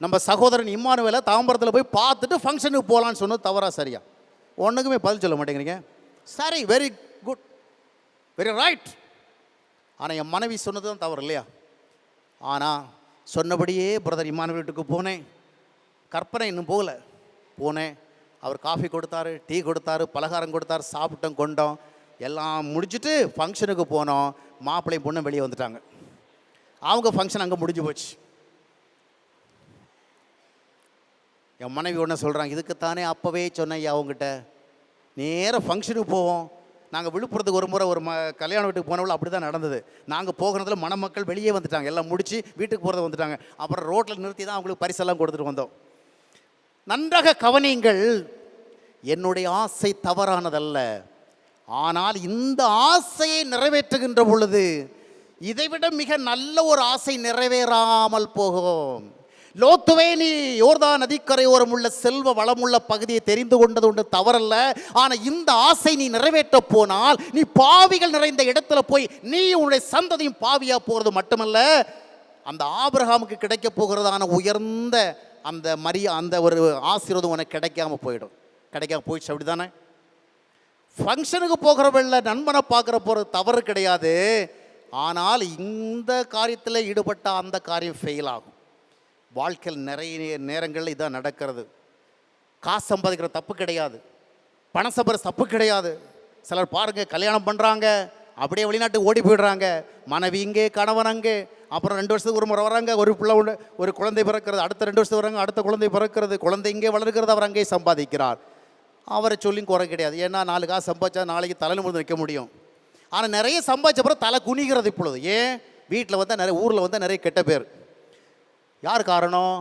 நம்ம சகோதரன் இம்மானுவேலை தாம்பரத்தில் போய் பார்த்துட்டு ஃபங்க்ஷனுக்கு போகலான்னு சொன்னது தவறா சரியா? ஒன்றுக்குமே பதில் சொல்ல மாட்டேங்கிறீங்க. சரி, வெரி குட், வெரி ரைட். ஆனால் என் மனைவி சொன்னது தான் தவறு இல்லையா? ஆனால் சொன்னபடியே பிரதர் இம்மானுவேல் வீட்டுக்கு போனேன். கற்பனை இன்னும் போகலை, போனேன். அவர் காஃபி கொடுத்தாரு, டீ கொடுத்தாரு, பலகாரம் கொடுத்தாரு, சாப்பிட்டோம், கொண்டோம், எல்லாம் முடிச்சுட்டு ஃபங்க்ஷனுக்கு போனோம். மாப்பிள்ளையும் பொண்ணும் வெளியே வந்துட்டாங்க. அவங்க ஃபங்க்ஷன் அங்கே முடிஞ்சு போச்சு. என் மனைவி ஒன்று சொல்கிறாங்க, இதுக்குத்தானே அப்போவே சொன்னேன் அவங்ககிட்ட, நேராக ஃபங்க்ஷனுக்கு போவோம், நாங்கள் விழுப்புரத்துக்கு ஒரு முறை ஒரு கல்யாண வீட்டுக்கு போனவள அப்படி தான் நடந்தது. நாங்கள் போகிறதுல மணமக்கள் வெளியே வந்துட்டாங்க, எல்லாம் முடிச்சு வீட்டுக்கு போகிறத வந்துட்டாங்க. அப்புறம் ரோட்டில் நிறுத்தி தான் அவங்களுக்கு பரிசெல்லாம் கொடுத்துட்டு வந்தோம். நன்றாக கவனியுங்கள், என்னுடைய ஆசை தவறானதல்ல. ஆனால் இந்த ஆசையை நிறைவேற்றுகின்ற பொழுது இதைவிட மிக நல்ல ஒரு ஆசை நிறைவேறாமல் போகும். லோத்துவே, நீ யோர்தான் நதிக்கரையோரம் உள்ள செல்வ வளமுள்ள பகுதியை தெரிந்து கொண்டது ஒன்று தவறல்ல. ஆனால் இந்த ஆசை நீ நிறைவேற்ற போனால் நீ பாவிகள் நிறைந்த இடத்துல போய் நீ உன்னுடைய சந்ததியும் பாவியா போகிறது மட்டுமல்ல, அந்த ஆபிரகாமுக்கு கிடைக்க போகிறதான உயர்ந்த அந்த ஒரு ஆசீர்வாதம் உனக்கு கிடைக்காம போயிடும். கிடைக்காம போயிடுச்சு, அப்படி தானே? ஃபங்க்ஷனுக்கு போகிறவள்ள நண்பனை பார்க்குற போகிறது தவறு கிடையாது. ஆனால் இந்த காரியத்தில் ஈடுபட்ட அந்த காரியம் ஃபெயில் ஆகும். வாழ்க்கையில் நிறைய நேரங்களில் இதான் நடக்கிறது. காசு சம்பாதிக்கிற தப்பு கிடையாது, பணம் சம்பாதிக்கிற தப்பு கிடையாது. சிலர் பாருங்கள், கல்யாணம் பண்ணுறாங்க, அப்படியே வெளிநாட்டுக்கு ஓடி போயிடுறாங்க. மனைவி இங்கே, கணவன் அங்கே. அப்புறம் 2 வருஷத்துக்கு ஒரு முறை வராங்க, ஒரு பிள்ளை உண்டு, ஒரு குழந்தை பிறக்கிறது. அடுத்த 2 வருஷத்துக்கு வராங்க, அடுத்த குழந்தை பிறக்கிறது. குழந்தை இங்கே வளர்கிறது, அவர் அங்கே சம்பாதிக்கிறார். அவரை சொல்லியும் குறை கிடையாது. ஏன்னா 4 காசு சம்பாதிச்சா நாளைக்கு தலையில் முடிந்து வைக்க முடியும். ஆனால் நிறைய சம்பாதிச்ச அப்புறம் தலை குனிகிறது இப்பொழுது. ஏன்? வீட்டில் வந்தால் நிறைய, ஊரில் வந்தால் நிறைய கெட்ட பேர். யார் காரணம்?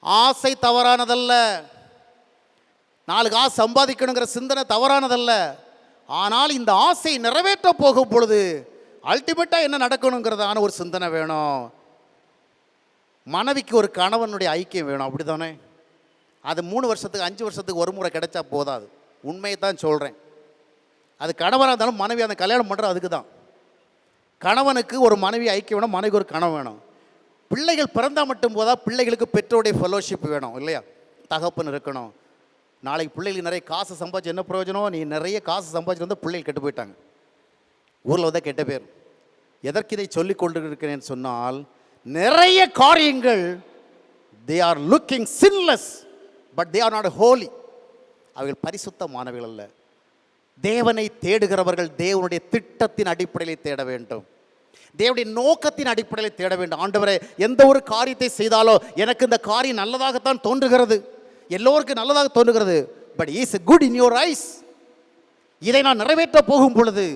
ஆசை தவறானதல்ல, 4 காசு சம்பாதிக்கணுங்கிற சிந்தனை தவறானதல்ல. ஆனால் இந்த ஆசை நிறைவேற்ற போகும் பொழுது அல்டிமேட்டாக என்ன நடக்கணுங்கிறதான ஒரு சிந்தனை வேணும். மனைவிக்கு ஒரு கணவனுடைய ஐக்கியம் வேணும், அப்படி தானே? அது 3 வருஷத்துக்கு 5 வருஷத்துக்கு ஒரு முறை கிடைச்சா போதாது. உண்மையை தான் சொல்கிறேன். அது கணவனாக இருந்தாலும் மனைவி அந்த கல்யாணம் பண்ணுற அதுக்கு தான். கணவனுக்கு ஒரு மனைவி ஐக்கியம் வேணும், மனைவிக்கு ஒரு கணவன் வேணும். பிள்ளைகள் பிறந்தால் மட்டும் போதா, பிள்ளைகளுக்கு பெற்றோருடைய ஃபெலோஷிப் வேணும் இல்லையா? தகப்பன் இருக்கணும். நாளைக்கு பிள்ளைகளுக்கு நிறைய காசு சம்பாதிச்சு என்ன பிரயோஜனம்? நீ நிறைய காசு சம்பாதிச்சு வந்து பிள்ளைகள் கெட்டு போயிட்டாங்க, ஊரில் வந்தால் கெட்ட பேர். எதற்கு இதை சொல்லிக் கொண்டு இருக்கிறேன்னு சொன்னால், நிறைய காரியங்கள் they are looking sinless but they are not holy. அவர்கள் பரிசுத்தமானவர்கள் அல்ல. தேவனை தேடுகிறவர்கள் தேவனுடைய திட்டத்தின் அடிப்படையில் தேட வேண்டும், தேவனுடைய நோக்கத்தின் அடிப்படையில் தேட வேண்டும். ஆண்டவரே, எந்த ஒரு காரியத்தை செய்தாலோ எனக்கு இந்த காரியம் நல்லதாகத்தான் தோன்றுகிறது, எல்லோருக்கும் நல்லதாக தோன்றுகிறது, but is good in your eyes. இதை நான் நிறைவேற்ற போகும் பொழுது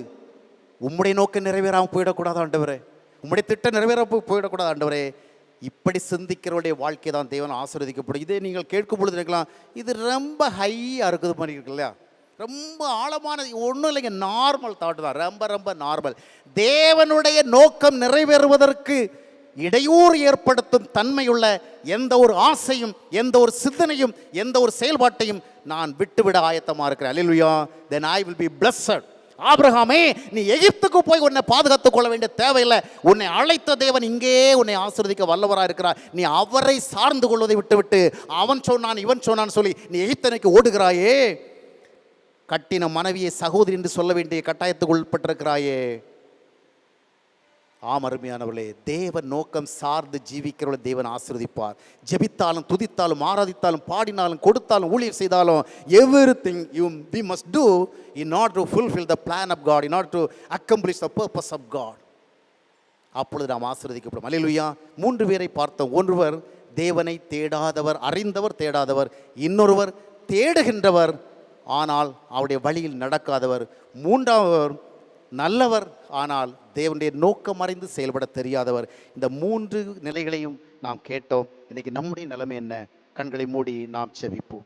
உம்முடைய நோக்கம் நிறைவேறாமல் போயிடக்கூடாது ஆண்டவரே, உம்முடைய திட்டம் நிறைவேறாமல் போயிடக்கூடாது ஆண்டவரே. இப்படி சிந்திக்கிறவருடைய வாழ்க்கை தான் தேவன் ஆசீர்வதிக்கப்படும். இதே நீங்கள் கேட்கும் பொழுது இருக்கலாம், இது ரொம்ப ஹையாக இருக்குது மாதிரி இருக்கு இல்லையா? ரொம்ப ஆழமானது ஒன்றும் இல்லைங்க, நார்மல் தாட்டு தான், ரொம்ப ரொம்ப நார்மல். தேவனுடைய நோக்கம் நிறைவேறுவதற்கு இடையூறு ஏற்படுத்தும் தன்மையுள்ள எந்த ஒரு ஆசையும், எந்த ஒரு சிந்தனையும், எந்த ஒரு செயல்பாட்டையும் நான் விட்டுவிட ஆயத்தமாக இருக்கிறேன். அல்லேலூயா. then I will be blessed. ஆபிரகாமே, நீ எகிப்துக்கு போய் உன்னை பாதுகாத்துக் கொள்ள வேண்டிய தேவையில்லை. உன்னை அழைத்த தேவன் இங்கே உன்னை ஆசீர்வதிக்க வல்லவராக இருக்கிறார். நீ அவரை சார்ந்து கொள்வதை விட்டுவிட்டு அவன் சொன்னான் இவன் சொன்னான்னு சொல்லி நீ எகிப்தனுக்கு ஓடுகிறாயே, கட்டின மனைவியை சகோதரி என்று சொல்ல வேண்டிய கட்டாயத்துக்கு உட்பட்டிருக்கிறாயே. ஆம் அருமையானவர்களே, தேவன் நோக்கம் சார்ந்து ஜீவிக்கிறவர்களை தேவன் ஆசீர்வதிப்பார். ஜெபித்தாலும் துதித்தாலும் ஆராதித்தாலும் பாடினாலும் கொடுத்தாலும் ஊழியம் செய்தாலும் everything we must do in order to fulfill the plan of God, in order to accomplish the purpose of God. அப்பொழுது நாம் ஆசீர்வதிக்கப்படும். அல்லேலூயா. 3 பேரை பார்த்தோம். ஒருவர் தேவனை தேடாதவர், அறிந்தவர் தேடாதவர். இன்னொருவர் தேடுகின்றவர் ஆனால் அவருடைய வழியில் நடக்காதவர். 3ஆவர் நல்லவர் ஆனால் தேவனுடைய நோக்கம் அறிந்து செயல்பட தெரியாதவர். இந்த 3 நிலைகளையும் நாம் கேட்டோம். இன்னைக்கு நம்முடைய நிலைமை என்ன? கண்களை மூடி நாம் செபிப்போம்.